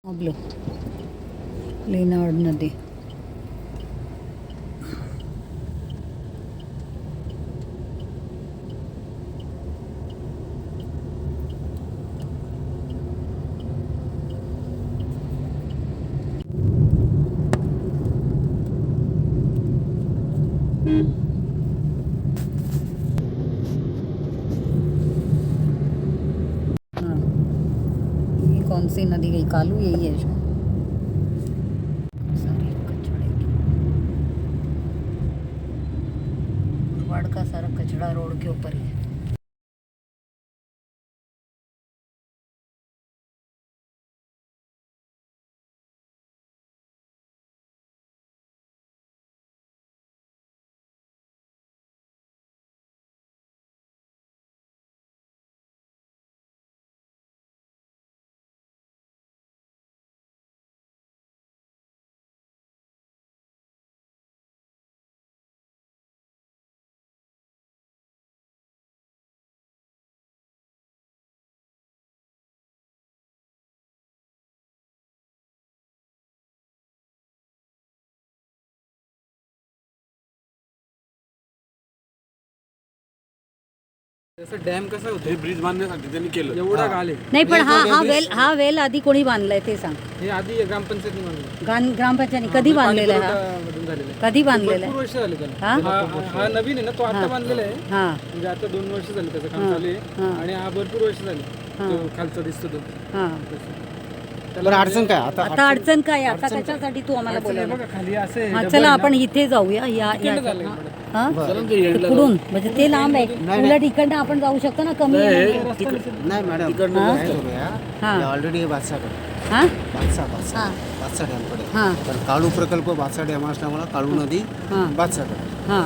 आपलं लेनाड नदी. हाँ, ये कौन सी नदी गई? कालू यही है शायद. सारे कचड़े की मुरबाड का सारा कचड़ा रोड के ऊपर ही है. जसं डॅम कसं होतं हे ब्रिज बांधण्यासाठी त्यांनी केलं. एवढा गाले नाही पण हा वेल आधी कोणी बांधलाय ते सांग. हे आधी ग्रामपंचायतनी बांधलं. ग्रामपंचायतीने कधी बांधलेला आहे हा? मधून झालेलं आहे. कधी बांधलेला भरपूर आहे? वर्ष झाले त्याला. हा? हा नवीन आहे ना, तो आता बांधलेला आहे. हा म्हणजे आता 2 वर्ष झाले त्याचं काम चालू आहे. आणि हा भरपूर वर्ष झाले तो खालचा दिसतो तो. हा. त्याला अडचण काय आता अडचण काय? आता कशासाठी तू आम्हाला अडचण आहे बोलवलं? बघा खाली असे हा चला आपण इथे जाऊया. या झालं हा? इकडून म्हणजे ते लांब आहे. उलट इकडनं आपण जाऊ शकतो ना, कमी आहे म्हणजे. नाही मॅडम, हा. ऑलरेडी बादशाकडे हा बादशा डॅमकडे. हा पण काळू प्रकल्प बादशा डॅम असल्यामुळे काळू नदी हा बादशाकडे. हा.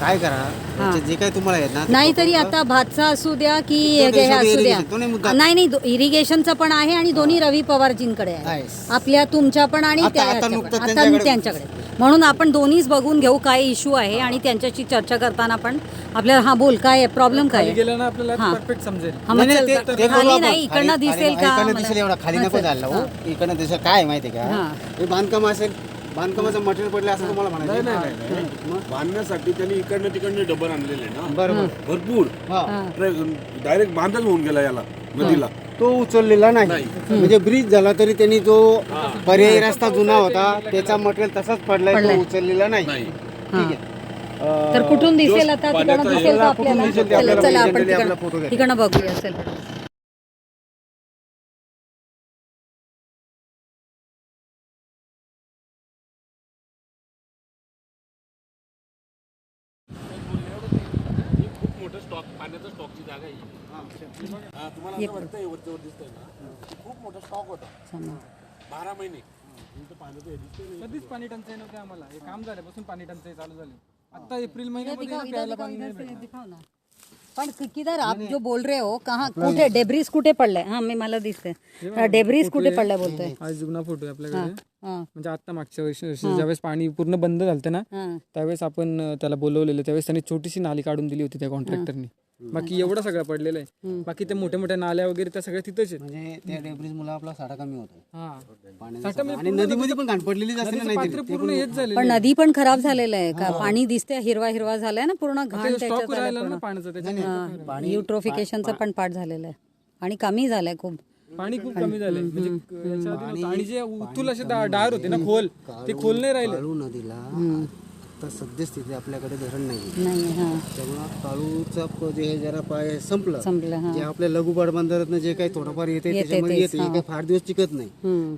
काय करा, त्याचे जे काही तुम्हाला आहेत ना ते नाही तरी प्रकल्प- आता भातचा असू द्या की तो हे असू द्या. irrigation, तो नाही मुद्दा. नाही इरिगेशनचं पण आहे आणि दोन्ही रवी पवारजींकडे आहे. आहे. आपल्या तुमच्या पण आणि आता- त्या आता ह्याच्या नुकतंच पण. आता त्यांच्याकडे- त्यांच्याकडे. म्हणून आपण दोन्हीच बघून घेऊ काय इश्यू आहे आणि त्यांच्याशी चर्चा करताना पण आपल्याला हा बोल काय आहे, प्रॉब्लेम काय खाली आहे? गेलं ना आपल्याला हा. परफेक्ट समजेल. हा, मग नाही, चल, ते- ते खाली करू आपण. नाही इकडनं दिसेल का? इकडनं मला- दिसेल एवढा खाली नको हा, जायला. हा. हो इकडनं दिसेल. काय आहे माहिती आहे हा. का, हे बांधकाम असेल, बांधकामाचं मटेरियल पडलं असं तुम्हाला म्हणायचं. नाही. बांधण्यासाठी त्यांनी इकडनं तिकडनं डबल आणलेले ना बरोबर. भरपूर. हा. डायरेक्ट बांधच होऊन गेला याला नदीला. तो उचललेला नाही. म्हणजे ब्रिज झाला तरी त्यांनी जो पर्यायी रस्ता जुना होता त्याचा मटेरियल तसाच पडलाय, तो उचललेला नाही. ठीक आहे. तर कुठून दिसेल आता? तिकडनं दिसेल का कुठून दिसेल ते आपल्याला? आपल्याला चला आपण generally आपला photo तिकडनं घ्या. तिकडनं बघूया. असेल खूप मोठं स्टॉक, पाण्याचा स्टॉकची जागा आहे. तुम्हाला असं वाटतंय वरच्यावर दिसतंय ना, खूप मोठा स्टॉक होता 12 महिने. कधीच पाणी टंचाई नव्हती आम्हाला. हे काम झाल्यापासून पाणी टंचाई चालू झाली. आता एप्रिल महिन्यामध्ये ना प्यायला पाणी नाही भेटत. दिखाओ ना. पण किधर आप जो बोल रहे हो कहाँ कुठे डेब्रिस कुठे पडलाय? हा मी मला दिसतंय डेब्रिस कुठे पडलाय बोलतोय. हा जुना फोटो आहे आपल्याकडे. हा म्हणजे आता मागच्या वर्षी ज्यावेळेस पाणी पूर्ण बंद झालं ना, हा त्यावेळेस आपण त्याला बोलवलेलं. त्यावेळेस त्यांनी छोटीशी नाली काढून दिली होती त्या कॉन्ट्रॅक्टरनी. बाकी एवढं सगळं पडलेलं आहे. बाकी ते मोठ्या मोठ्या नाल्या वगैरे त्या सगळ्या तिथंच आहेत. म्हणजे त्या डेब्रिज मुळे आपला साठा कमी होतो हा पाण्याचा साठा. आणि नदीमध्ये पण घाण पडलेलीच असते ना, नाही पात्र पूर्ण हेच झाले. पण नदी पण खराब झालेलं आहे का? पाणी दिसते हिरवा हिरवा झालाय ना पूर्ण, घाण स्टॉक राहिला ना त्याच्यात पाण्याचा त्याच्यामुळे युट्रोफिकेशनचा पण पाठ झालेला आहे आणि कमी झालाय खूप. पाणी खूप कमी झालंय. म्हणजे याच्या आधी नव्हतं. आणि जे उतूल असे डार होते ना खोल, ते खोल नाही राहिले. काळू नदीला आता सद्यस्थिती आपल्याकडे धरण नाही. नाही हा त्यामुळे काळूचा जे जरा पाय संपलं, संपलं. जे आपल्या लघुपाट बंदरातनं जे काही थोडंफार येते त्याच्यामध्ये येते, हे काही फार दिवस टिकत नाही.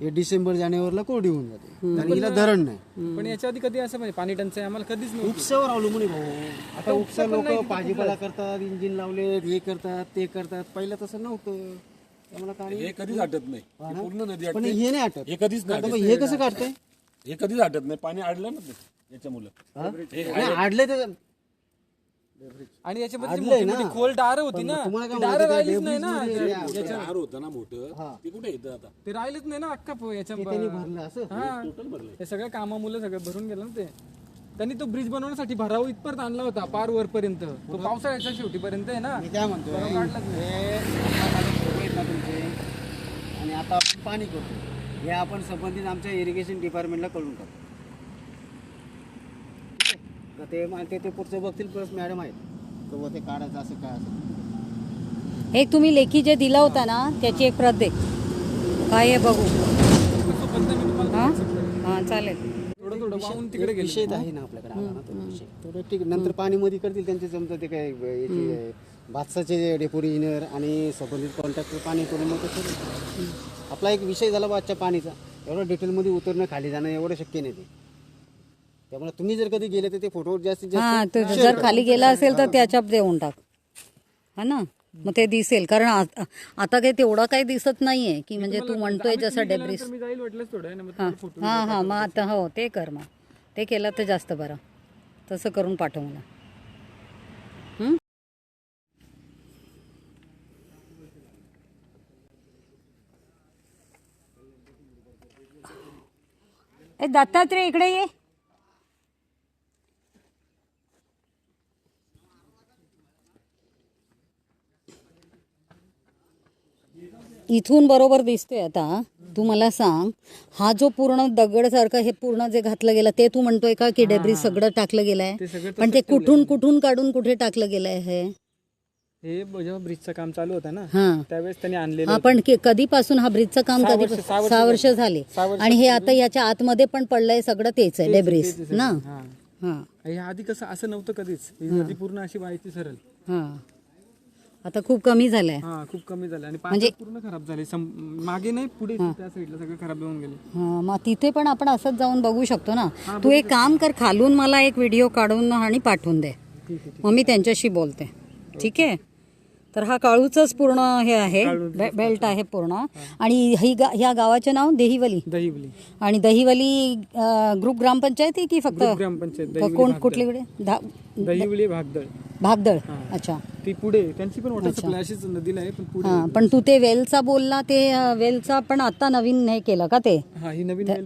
हे डिसेंबर जानेवारीला कोरडी होऊन जाते आणि हिला धरण नाही. पण याच्या आधी कधी असं म्हणजे पाणी टंचाई आम्हाला कधीच नव्हती. उपसावर अवलंबून आहे भाऊ. आता उपसा लोक भाजीपाला करतात, इंजिन लावले, हे करतात, ते करतात. पहिलं तसं नव्हतं. त्यामुळे काय हे कधीच आटत नाही. हे पूर्ण नदी पण आटते. हे नाही आटत. हे कधीच नाही आता आटत. मग हे कसं काढतंय? हे कधीच आटत नाही. पाणी अडलं ना ते याच्यामुळे. नाही, आडलंय ते. आणि याच्यामध्ये मोठी मोठी खोल डार होती ना, तुम्हाला काय ती डार राहिलीच नाही ना. हार होतं ना मोठं, ते कुठे येतं आता? ते राहिलेच नाही ना अख्खा याच्या भरलं असं. हा हे सगळ्या कामामुळे सगळं भरून गेलं ना ते. त्यांनी तो ब्रिज बनवण्यासाठी भराव इथपर्यंत आणला होता, पार वरपर्यंत. तो पावसाळ्याच्या शेवटीपर्यंत आहे ना. मी काय म्हणतो, काढलाच हे आता माझे फोटो आहेत ना तुमचे, आणि आता आपण पाणी करतो. हे आपण संबंधित आमच्या इरिगेशन डिपार्टमेंटला कळून टाकू. ठीक आहे? ते पुढचं बघतील, प्लस मॅडम आहेत तर ते काढायचं असं काय असं. एक तुम्ही लेखी जे दिला होता ना त्याची एक प्रत दे, काय आहे बघू. हां चालेल. थोडं थोडं वाहून तिकडे गेले. विषय आहे ना आपल्याकडे आला ना तो विषय. थोडं ठीक आहे. नंतर पाणी मध्ये करतील त्यांचे जमतं ते काय याची भातसाचे डेपोटी इंजिनियर आणि संबंधित कॉन्ट्रॅक्टर पाणी करून मग ते आपला एक विषय झाला बादच्या पाणीचा. एवढं डिटेलमध्ये उतरणं खाली जाणं एवढं शक्य नाही ते. त्यामुळे तुम्ही जर कधी गेले तर ते फोटो जास्तीत हां जास्त तर जर खाली गेला असेल तर त्याच्यात देऊन टाक, हा ना, मग ते दिसेल. कारण आता काही तेवढा काही दिसत नाहीये की म्हणजे तू म्हणतोय जसं डेब्रिस. मी जाईल वाटलंच थोडं ना, मग हां तुम्हाला फोटो हां हां मग आता हो ते कर, मग ते केलं तर जास्त बरं. तसं करून पाठव मला. ए दत्तात्रय इकडे ये. इथून बरोबर दिसतोय. आता तू मला सांग, हा जो पूर्ण दगडसारखं हे पूर्ण जे घातलं गेलं ते तू म्हणतोय का की डेब्रिस सगळं टाकलं गेलंय? पण ते कुठून कुठून काढून कुठे टाकलं गेलंय? हे जेव्हा ब्रिजचं काम चालू होतं ना हां त्यावेळेस त्यांनी आणलेलं. हा पण कधीपासून हा ब्रिजचं काम कधी? 6 वर्ष झाले. आणि हे आता याच्या आतमध्ये पण पडलंय सगळं तेच आहे डेब्रिस ना. हां हां हे आधी कसं असं नव्हतं कधीच. ही नदी पूर्ण अशी व्हायची सरळ. हां आता खूप कमी झालंय. हा खूप कमी झालं आणि पाणी पूर्ण खराब झाले. मागे नाही पुढे त्या साईडला सगळं खराब होऊन गेले. हां मग तिथे पण आपण असंच जाऊन बघू शकतो ना. तू एक काम कर, खालून मला एक व्हिडिओ काढून आणि पाठवून दे, मग मी त्यांच्याशी बोलते. ठीक आहे. तर हा काळूचंच पूर्ण हे आहे, बेल्ट आहे पूर्ण. आणि ह्या गावाचे नाव देहिवली. दहिवली. आणि दहिवली ग्रुप ग्रामपंचायत आहे की फक्त ग्रामपंचायत? कोण कुठलीकडे? दहिवली भागदळ. भागदळ. अच्छा. ती पुढे त्यांची पण वॉटर सप्लाय अशीच नदीला आहे पण पुढे. हां पण तू ते वेलचा बोलला, ते वेलचा पण आता नवीन हे केलं का ते? हा ही नवीन वेल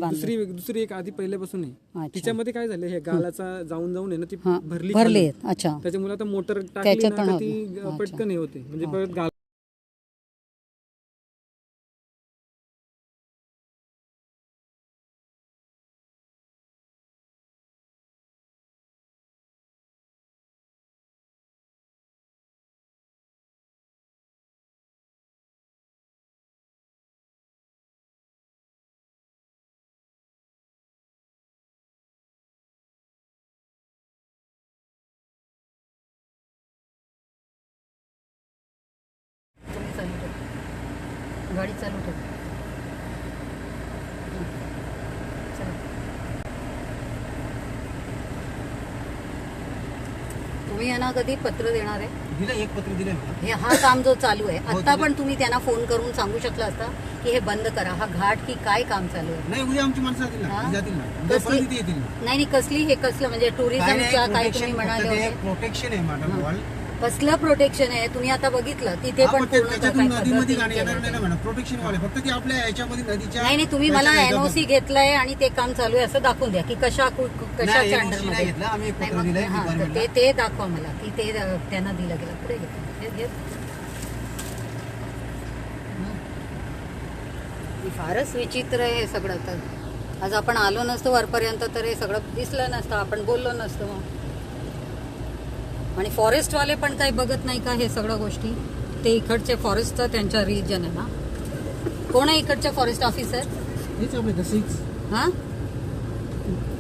बांधले. दुसरी एक आधी पहिल्यापासून आहे. तिच्यामध्ये काय झालं, हे गालाचा जाऊन आहे ना ती भरली. अच्छा. त्याच्यामुळे आता मोटर टाकली ना ती पटकन हे होते, म्हणजे परत गाल. गाडी चालू ठेव. तुम्ही यांना कधी पत्र देणार आहे? दिलं, एक पत्र दिलं. हे हा काम जो चालू आहे आता, पण तुम्ही त्यांना फोन करून सांगू शकला असता की हे बंद करा, हा घाट की काय काम चालू आहे. नाही, उद्या आमची माणसं जातील ना, जातील ना. कसली? येतील ना. नाही कसली, हे कसलं म्हणजे टुरिझमच्या काय तुम्ही म्हणाले होते? प्रोटेक्शन आहे मॅडम. वॉल कसलं प्रोटेक्शन आहे? तुम्ही आता बघितलं तिथे पण पूर्ण नदीमध्ये गाणी येणार नाही ना मॅडम. प्रोटेक्शन वाले फक्त ते आपल्या याच्यामध्ये नदीच्या. नाही तुम्ही मला एनओसी घेतलाय आणि ते काम चालू आहे असं दाखवून द्या की कशाच्या अंडरमध्ये. आम्ही एक पत्र दिलंय डिपार्टमेंटला. ते दाखवा मला की ते त्यांना दिलं गेलं. पुढे घे. फारच विचित्र आहे हे सगळं. तर आज आपण आलो नसतो वरपर्यंत तर हे सगळं दिसलं नसतं, आपण बोललो नसतो. आणि फॉरेस्टवाले पण काही बघत नाही का हे सगळ्या गोष्टी? ते इकडचे फॉरेस्टचं त्यांच्या रिजन आहे ना. कोण आहे इकडचे फॉरेस्ट ऑफिसर? हां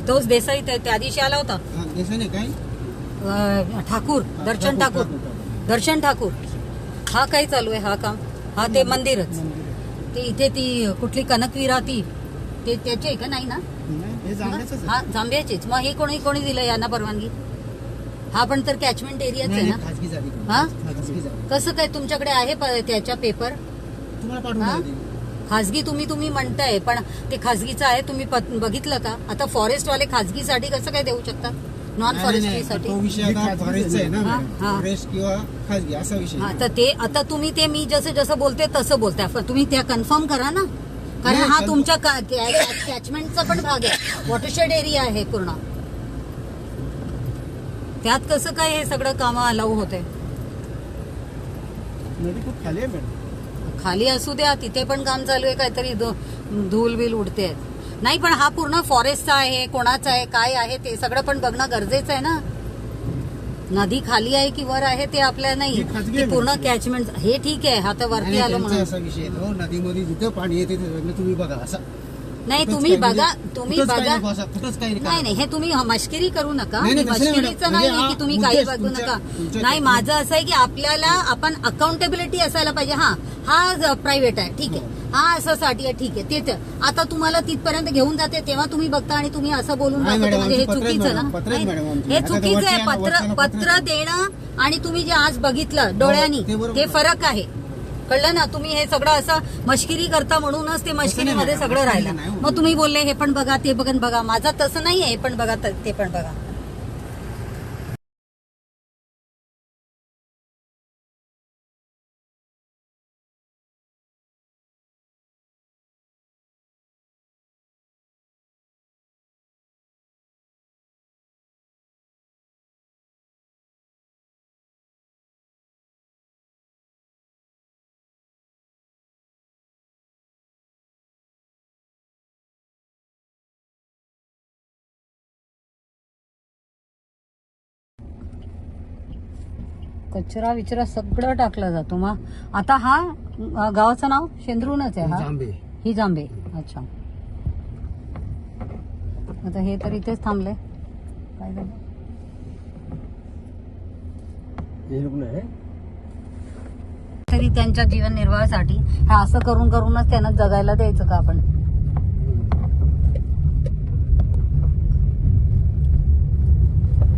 तोच देसाई त्या दिवशी आला होता. देसाई काय? ठाकूर, दर्शन ठाकूर. हा काय चालू आहे हा काम? हा ते मंदिरच. ते इथे ती कुठली कनकविरा ती ते त्याची आहे का? नाही ना, हा जांभ्याचीच. मग हे कोणी दिलं यांना परवानगी? हा पण तर कॅचमेंट एरियाच आहे ना. हा कसं काय तुमच्याकडे आहे त्याच्या पेपर? खाजगी तुम्ही म्हणताय, पण ते खाजगीचं आहे. तुम्ही बघितलं का? आता फॉरेस्टवाले खाजगीसाठी कसं काय देऊ शकतात? नॉन फॉरेस्ट्रीसाठी. हा तर ते आता तुम्ही ते मी जसं बोलते तसं बोलताय. तुम्ही त्या कन्फर्म करा ना, कारण हा तुमच्या कॅचमेंटचा पण भाग आहे, वॉटरशेड एरिया आहे पूर्ण. त्यात कसं काय हे सगळं काम अलाऊ होते? नदी खूप खाली आहे मॅडम. खाली असू द्या, तिथे पण काम चालू आहे काहीतरी. धूल बिल उडते. नाही पण हा पूर्ण फॉरेस्टचा आहे, कोणाचा आहे, काय आहे ते सगळं पण बघणं गरजेचं आहे ना. नदी खाली आहे की वर आहे ते आपल्याला नाही, ती पूर्ण कॅचमेंट. हे ठीक आहे, हा तर वरती आलो म्हणून. असा विषय आहे, नदीमध्ये जिथं पाणी येते तुम्ही बघा असं. नाही तुम्ही बघा, तुम्ही बघा. कुठंच काही नाही नाही, हे तुम्ही मश्करी करू नका. नाही, नाही, तसं नाही मश्करीचं मॅडम. नाही की तुम्ही म्हणजे काही बघू नका. तुमच्या- नाही, माझं असं आहे की आपल्याला आपण अकाउंटेबिलिटी असायला पाहिजे. हा प्रायव्हेट आहे, ठीक आहे. हा असं साठी आहे, ठीक आहे. तेच आता तुम्हाला तिथपर्यंत घेऊन जाते तेव्हा तुम्ही बघता आणि तुम्ही असं बोलून नाही, जाता, मॅडम, म्हणजे हे आमची पत्रच चुकीचं मॅडम, ना. पत्रच मॅडम आमची. हे आता चुकीचं आहे. वरच्या पत्र देणं आणि तुम्ही जे आज बघितलं डोळ्यांनी, ते बरोबर. हे फरक आहे. कळलं ना. तुम्ही हे सगळं असं मश्किरी करता म्हणूनच ते मश्किरीमध्ये सगळं राहिलं. मग तुम्ही बोलले हे पण बघा, ते बघन बघा. माझा तसं नाहीये, हे पण बघा, ते पण बघा. कचरा विचरा सगळं टाकलं जातो. मग आता हा गावाचं नाव शेंद्रूनच आहे. हा जांभे. ही जांभे. अच्छा, आता हे तर इथेच थांबले. काय झालं? तरी त्यांच्या जीवन निर्वाहासाठी हे असं करून करूनच त्यांना जगायला द्यायचं का आपण?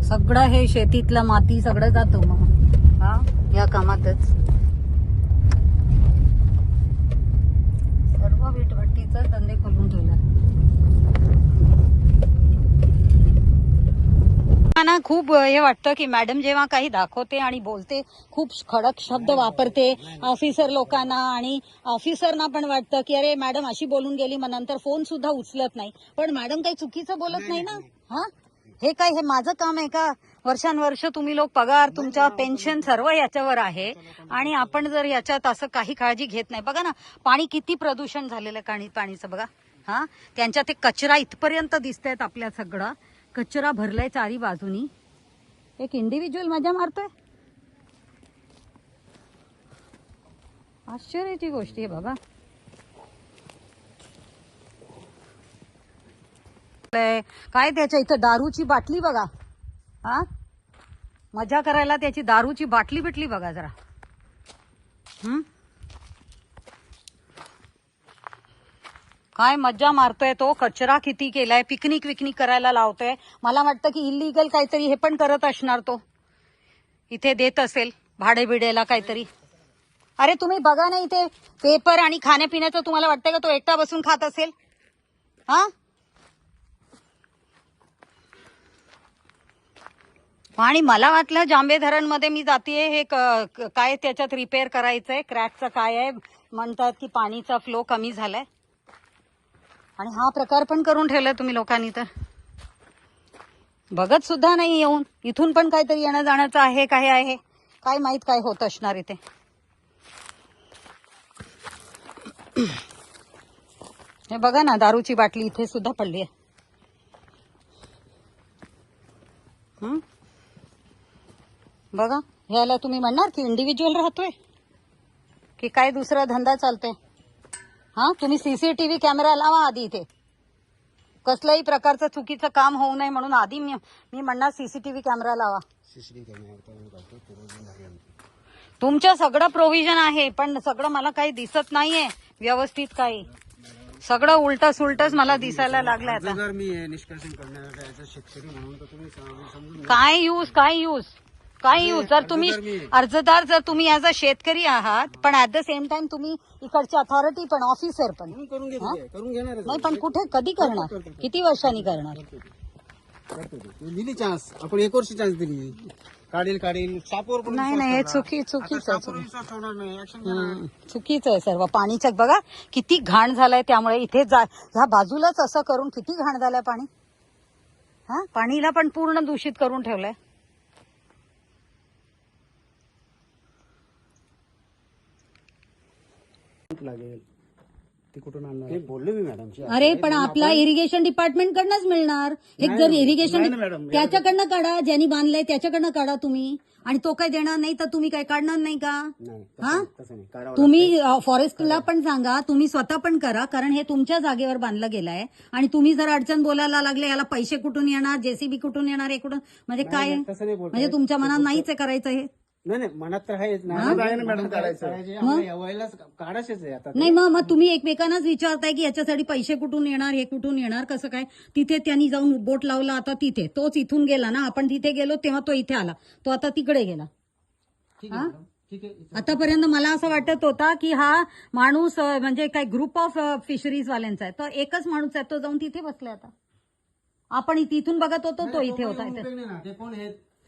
सगळं हे शेतीतलं माती सगळं जातो मग या कामातच. सर्व वीटभट्टीचा धंदे खोलून ठेवला ना. खूप हे वाटतं की मॅडम जेव्हा काही दाखवते आणि बोलते, खूप खडक शब्द वापरते ऑफिसर लोकांना, आणि ऑफिसरना पण वाटतं की अरे मॅडम अशी बोलून गेली, मग नंतर फोन सुद्धा उचलत नाही. पण मॅडम काही चुकीचं बोलत नाही ना. हे काय, हे माझं काम आहे का? वर्षानुवर्ष तुम्ही लोक पगार, तुमच्या पेन्शन सर्व याच्यावर आहे, आणि आपण जर याच्यात असं काही काळजी घेत नाही. बघा ना, पाणी किती प्रदूषण झालेलं आहे पाणीचं बघा. त्यांच्या ते कचरा इथपर्यंत दिसतायत, आपल्या सगळं कचरा भरलाय चारी बाजूनी. एक इंडिव्हिज्युअल मजा मारतोय. आश्चर्याची गोष्ट आहे बाबा. काय त्याच्या इथं दारूची बाटली बघा. मजा करायला त्याची दारूची बाटली बिटली बघा जरा. काय मज्जा मारतोय तो. कचरा किती केलाय, पिकनिक विकनिक करायला लावतोय. मला वाटतं की इलिगल काहीतरी हे पण करत असणार तो, इथे देत असेल भाडे बिडेला काहीतरी. अरे तुम्ही बघा ना, इथे पेपर आणि खाण्यापिण्याचं तुम्हाला वाटतंय का तो एकटा बसून खात असेल? आणि मला वाटलं जांभे धरणमध्ये मी जातीये, हे काय त्याच्यात रिपेअर करायचंय, क्रॅकचं काय आहे म्हणतात की पाणीचा फ्लो कमी झालाय, आणि हा प्रकार पण करून ठेवलाय तुम्ही लोकांनी. तर बघत सुद्धा नाही येऊन. इथून पण काहीतरी येणं जाण्याचं आहे, काय आहे काय माहित, काय होत असणार इथे. हे बघा ना, दारूची बाटली इथे सुद्धा पडली आहे. बघा, ह्याला तुम्ही म्हणणार की इंडिव्हिज्युअल राहतोय की काय दुसरा धंदा चालतोय? तुम्ही सीसीटीव्ही कॅमेरा लावा आधी इथे. कसल्याही प्रकारचं चुकीचं काम होऊ नये म्हणून आधी मी म्हणणार सीसीटीव्ही कॅमेरा लावा. तुमचं सगळं प्रोव्हिजन आहे, पण सगळं मला काही दिसत नाहीये व्यवस्थित. काही सगळं उलट सुलटच मला दिसायला लागलंय आता. काय यूज जर तुम्ही अर्जदार, जर तुम्ही ऍज अ शेतकरी आहात, पण ऍट द सेम टाइम तुम्ही इकडची अथॉरिटी पण, ऑफिसर पण. नाही पण कुठे, कधी करणार, किती वर्षांनी करणार? दिली चान्स, आपण 1 वर्ष चान्स दिली. काढील सापोर. नाही हे चुकीचं आहे सर्व. पाणीचं बघा किती घाण झालंय, त्यामुळे इथे ह्या बाजूलाच असं करून किती घाण झालंय पाणी. पाणीला पण पूर्ण दूषित करून ठेवलंय. लागेल ती कुठून आणणार ते बोललो मी मॅडमशी. अरे पण आपला इरिगेशन डिपार्टमेंट कडनंच मिळणार. हे जर इरिगेशन त्याच्याकडनं काढा, ज्यांनी बांधलंय त्याच्याकडनं काढा तुम्ही. आणि तो काय देणार नाही तर तुम्ही काय काढणार नाही का? हा, तुम्ही फॉरेस्टला पण सांगा, तुम्ही स्वतः पण करा, कारण हे तुमच्या जागेवर बांधलं गेलंय. आणि तुम्ही जर अडचण बोलायला लागले, याला पैसे कुठून येणार, जेसीबी कुठून येणार, हे कुठून, म्हणजे काय म्हणजे तुमच्या मनात नाहीच आहे करायचं हे. नाही मनात तर आहेच मॅडम काढायचेच आहे आता. नाही मग तुम्ही एकमेकांनाच विचारताय की याच्यासाठी पैसे कुठून येणार, हे कुठून येणार, कसं काय. तिथे त्यांनी जाऊन बोट लावला, आता तिथे तोच इथून गेला ना, आपण तिथे गेलो तेव्हा तो इथे आला, तो आता तिकडे गेला. आतापर्यंत मला असं वाटत होता की हा माणूस म्हणजे काय ग्रुप ऑफ फिशरीज वाल्यांचा आहे, तर एकच माणूस आहे, तो जाऊन तिथे बसलाय. आता आपण तिथून बघत होतो, तो इथे होता.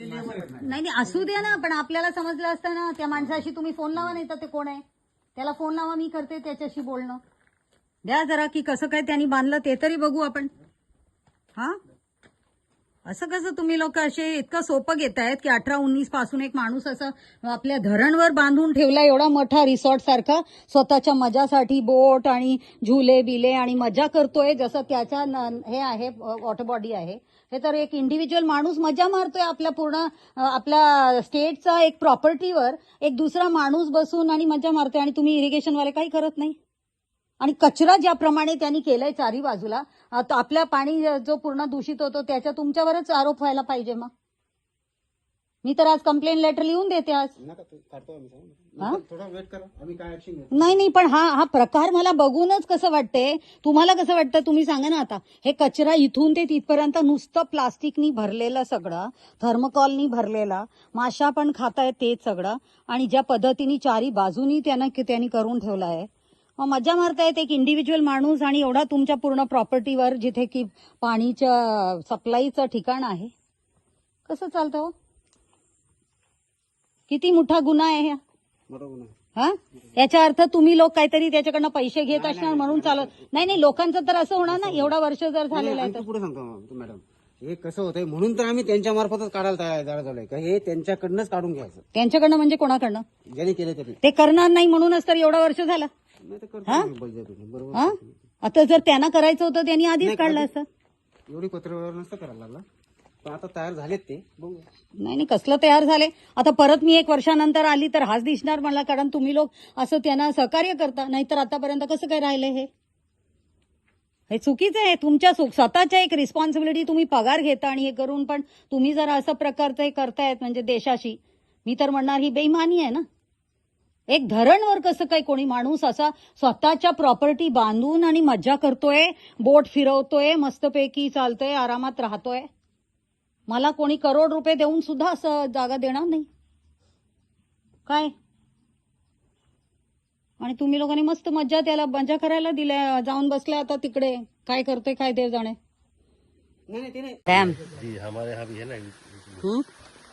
नाही असू द्या ना, पण आपल्याला समजलं असतं ना, त्या माणसाशी तुम्ही फोन लावा, नाही तर ते कोण आहे त्याला फोन लावा, मी करते त्याच्याशी बोलणं द्या जरा, की कसं काय त्यांनी बांधलं ते तरी बघू आपण. हा, असं कसं तुम्ही लोक असे इतकं सोपं घेतायत की 18-19 पासून एक माणूस असं आपल्या धरणवर बांधून ठेवला, एवढा मोठा रिसॉर्ट सारखा, स्वतःच्या मजासाठी बोट आणि झुले बिले आणि मजा करतोय, जसं त्याच्या हे आहे वॉटर बॉडी आहे. हे तर एक इंडिव्हिज्युअल माणूस मजा मारतोय आपल्या पूर्ण आपल्या स्टेटचा एक प्रॉपर्टीवर एक दुसरा माणूस बसून आणि मजा मारतोय. आणि तुम्ही इरिगेशनवाले काही करत नाही. आणि कचरा ज्याप्रमाणे त्यांनी केलाय चारी बाजूला, आपल्या पाणी जो पूर्ण दूषित होतो त्याच्या तुमच्यावरच आरोप व्हायला पाहिजे. मग मी तर आज कंप्लेंट लेटर लिहून देते आज. थोडा वेट करा, आम्ही काय ऍक्शन घेऊ. नाही पण हा प्रकार मला बघूनच कसं वाटतंय. तुम्हाला कसं वाटतं तुम्ही सांगा ना. आता हे कचरा इथून ते तिथपर्यंत नुसतं प्लास्टिकनी भरलेलं सगळं, थर्मोकॉलनी भरलेला, माशा पण खातायत ते सगळं, आणि ज्या पद्धतीने चारी बाजूनी त्यांनी करून ठेवलं आहे, मग मजा मारतायत एक इंडिव्हिज्युअल माणूस. आणि एवढा तुमच्या पूर्ण प्रॉपर्टीवर जिथे की पाणीच्या सप्लायचं ठिकाण आहे, कसं चालतं हो? किती मोठा गुन्हा आहे हा. हा, याचा अर्थ तुम्ही लोक काहीतरी त्याच्याकडनं पैसे घेत असणार म्हणून चालत नाही. लोकांचं तर असं होणार ना, एवढा वर्ष जर झालेलं आहे तर. पुढे सांगतो मॅडम, हे कसं होतंय म्हणून तर आम्ही त्यांच्या मार्फतच काढायला तयार झालोय का, हे त्यांच्याकडनंच काढून घ्यायचं. त्यांच्याकडनं म्हणजे कोणाकडनं? ज्यांनी केलं तरी ते करणार नाही म्हणूनच तर एवढा वर्ष झालं. बरोबर. आता जर त्यांना करायचं होतं त्यांनी आधीच काढलं असतं. एवढी पत्रव्यवहार नसतं करायला लागला, पण आता तयार झालेत ते. नाही कसलं तयार झाले. आता परत मी 1 वर्षानंतर आली तर हाच दिसणार मला, कारण तुम्ही लोक असं त्यांना सहकार्य करता. नाहीतर आतापर्यंत कसं काय राहिलंय हे चुकीचं आहे. तुमच्या स्वतःच्या एक रिस्पॉन्सिबिलिटी, तुम्ही पगार घेता आणि हे करून पण तुम्ही जर असं प्रकारचं हे करतायत म्हणजे देशाशी, मी तर म्हणणार ही बेईमानी आहे ना. एक धरणवर कसं काय कोणी माणूस असा स्वतःच्या प्रॉपर्टी बांधून आणि मजा करतोय, बोट फिरवतोय, मस्तपैकी चालतोय, आरामात राहतोय. मला कोणी करोड रुपये देऊन सुद्धा असं जागा देणार नाही काय. आणि तुम्ही लोकांनी मस्त त्याला मजा करायला दिल्या, जाऊन बसल्या आता तिकडे. काय करतोय काय देव जाणे. डॅम हमारे यहाँ भी है ना,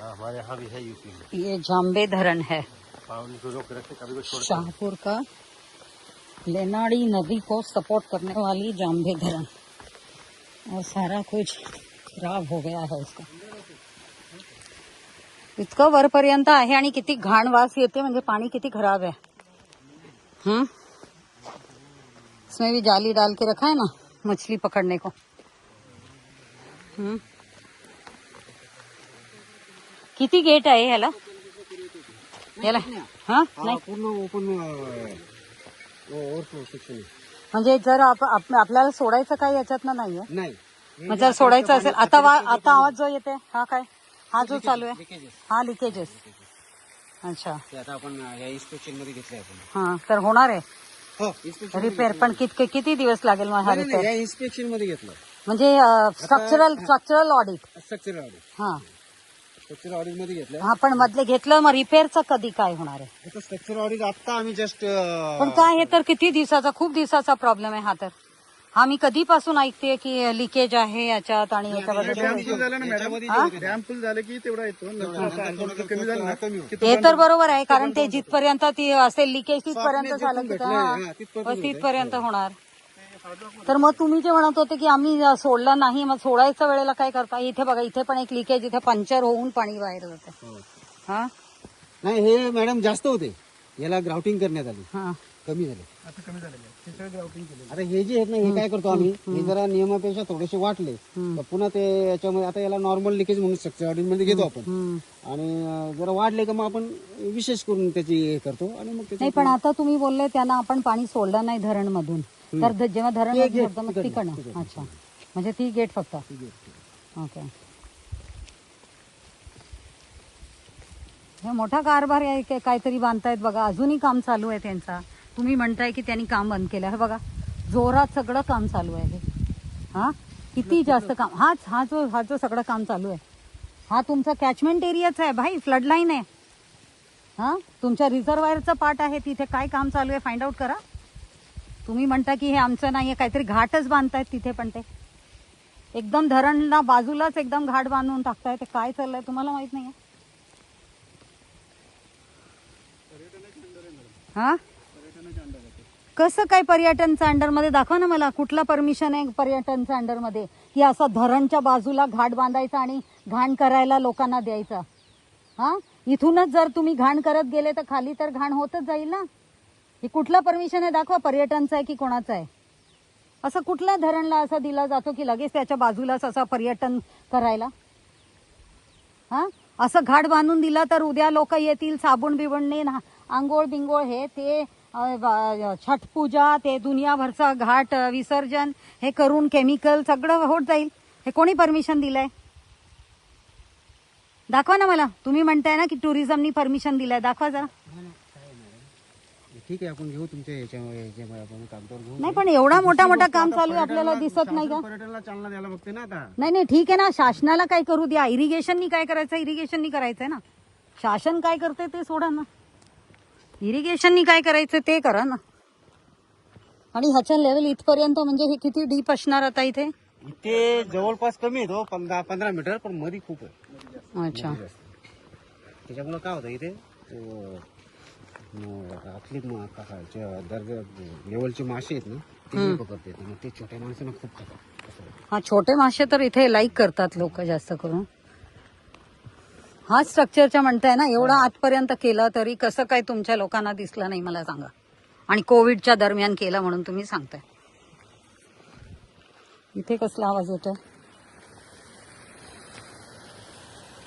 हमारे यहाँ भी है यूपी में. ये जाम्बे धरण है, पानी को रोक रखे, कभी कुछ शाहपुर का लेनाड़ी नदी को सपोर्ट करने वाली जाम्बे धरण. और सारा कुछ खराब हो गया है उसका. इतकं वरपर्यंत आहे आणि किती घाण वास येते, म्हणजे पाणी किती खराब है. इसमें भी जाली डाल के रखा है ना मछली पकड़ने को. किती गेट आहे ह्याला हा नाही पूर्ण ओपन ओव्हरफ्लो सेक्शन. म्हणजे जर आपल्याला सोडायचं काही याच्यातनं नाहीये. नाही मग जर सोडायचं असेल, आता आवाज जो येते हा काय, हा जो चालू आहे हा लिकेजेस. अच्छा, आता आपण या इन्स्पेक्शन मध्ये घेतलंय आपण. हा तर होणार आहे रिपेअर. पण किती दिवस लागेल मग हा रिपेअर? या इन्स्पेक्शन मध्ये घेतलं म्हणजे स्ट्रक्चरल ऑडिट. Structural audit. हा, स्ट्रक्चर ऑडिट मध्ये घेतलं. हा, पण मधले घेतलं, मग रिपेअरचं कधी काय होणार आहे? स्ट्रक्चर ऑडिट आता आम्ही जस्ट. पण काय हे तर किती दिवसाचा, खूप दिवसाचा प्रॉब्लेम आहे हा. तर हा मी कधीपासून ऐकते की लिकेज आहे याच्यात आणि याच्याबद्दल. डॅम फुल झालं की तेवढा येतो, कमी झालं. हे तर बरोबर आहे, कारण ते जिथपर्यंत ती असेल लिकेज तिथपर्यंत झालं की तिथपर्यंत होणार. तर मग तुम्ही जे म्हणत होते की आम्ही सोडलं नाही, मग सोडायच्या वेळेला काय करता? इथे बघा, इथे पण एक लिकेज, इथे पंक्चर होऊन पाणी बाहेर जाते. हा नाही, हे मॅडम जास्त होते, याला ग्राउटिंग करण्यात आली. हा, कमी झाले. आता कमी झालेलं आहे, ते सगळं ग्राउटिंग केलेलं आता हे जे आहेत ना, हे काय करतो आम्ही, हे जरा नियमापेक्षा थोडेसे वाटले तर पुन्हा ते याच्यामध्ये आता याला नॉर्मल लिकेज म्हणून स्ट्रक्चर ऑडिट मध्ये घेतो आपण, आणि जरा वाढले का मग आपण विशेष करून त्याची हे करतो आणि मग नाही. पण आता तुम्ही बोलले त्यांना आपण पाणी सोडलं नाही धरण मधून, तर जेव्हा धरण सोडतं मग तिकडनं. अच्छा, म्हणजे ती गेट फक्त. ओके. हे मोठा कारभार आहे, काहीतरी बांधतायत बघा. अजूनही काम चालू आहे त्यांचा. तुम्ही म्हणताय की त्यांनी काम बंद केलं. हे बघा, जोरात सगळं काम चालू आहे. हा, किती जास्त काम. हा जो सगळं काम चालू आहे, हा तुमचा कॅचमेंट एरियाच आहे भाई, फ्लड लाईन आहे. हा, तुमच्या रिझर्वायरचा पार्ट आहे. तिथे काय काम चालू आहे फाइंड आउट करा. तुम्ही म्हणता की हे आमचं नाहीये, काहीतरी घाटच बांधतायत तिथे, पण ते एकदम धरणला बाजूलाच एकदम घाट बांधून टाकताय. ते काय चाललंय तुम्हाला माहित नाहीये. हा, कसं काय पर्यटनच्या अंडरमध्ये? दाखवा ना मला, कुठला परमिशन आहे पर्यटनच्या अंडरमध्ये की असं धरणच्या बाजूला घाट बांधायचा आणि घाण करायला लोकांना द्यायचा? हा, इथूनच जर तुम्ही घाण करत गेले तर खाली तर घाण होतच जाईल ना. हे कुठलं परमिशन आहे दाखवा, पर्यटनचं आहे की कोणाचं आहे? असं कुठल्या धरणला असं दिला जातो की लगेच त्याच्या बाजूलाच असं पर्यटन करायला? हा, असं घाट बांधून दिला तर उद्या लोक येतील साबण बिबणने आंघोळ बिंगोळ, हे ते छठ पूजा, ते दुनियाभरचा घाट विसर्जन हे करून केमिकल सगळं होत जाईल. हे कोणी परमिशन दिलंय? दाखवा ना मला. तुम्ही म्हणताय ना की टुरिझमनी परमिशन दिलंय, दाखवा जरा. ठीक आहे, आपण घेऊ तुमच्या याच्यामुळे आपण कागदावर घेऊ. नाही, पण एवढा मोठा काम चालू आहे, आपल्याला दिसत नाही का? पर्यटनाला चालना द्यायला बघते ना आता. नाही, ठीक आहे ना, शासनाला काय करू द्या. इरिगेशननी काय करायचं, इरिगेशननी करायचंय ना. शासन काय करते ते सोडा ना, इरिगेशननी काय करायचं ते करा ना. आणि ह्याच्या लेवल इथपर्यंत म्हणजे हे किती डीप असणार आता इथे? इथे जवळपास कमी आहे, 10-15 मीटर, पण मध्ये खूप आहे. अच्छा, त्याच्यामुळे काय होतं इथे आपली दर्जा लेवलचे मासे आहेत ना, ते पकडते. मग ते छोट्या माणसांना खूप खातात. हा, छोटे मासे तर इथे लाईक करतात लोक जास्त करून. हा स्ट्रक्चरच्या म्हणताय ना, एवढं आजपर्यंत केलं तरी कसं काय तुमच्या लोकांना दिसलं नाही मला सांगा. आणि कोविडच्या दरम्यान केलं म्हणून तुम्ही सांगताय. इथे कसला आवाज येतोय?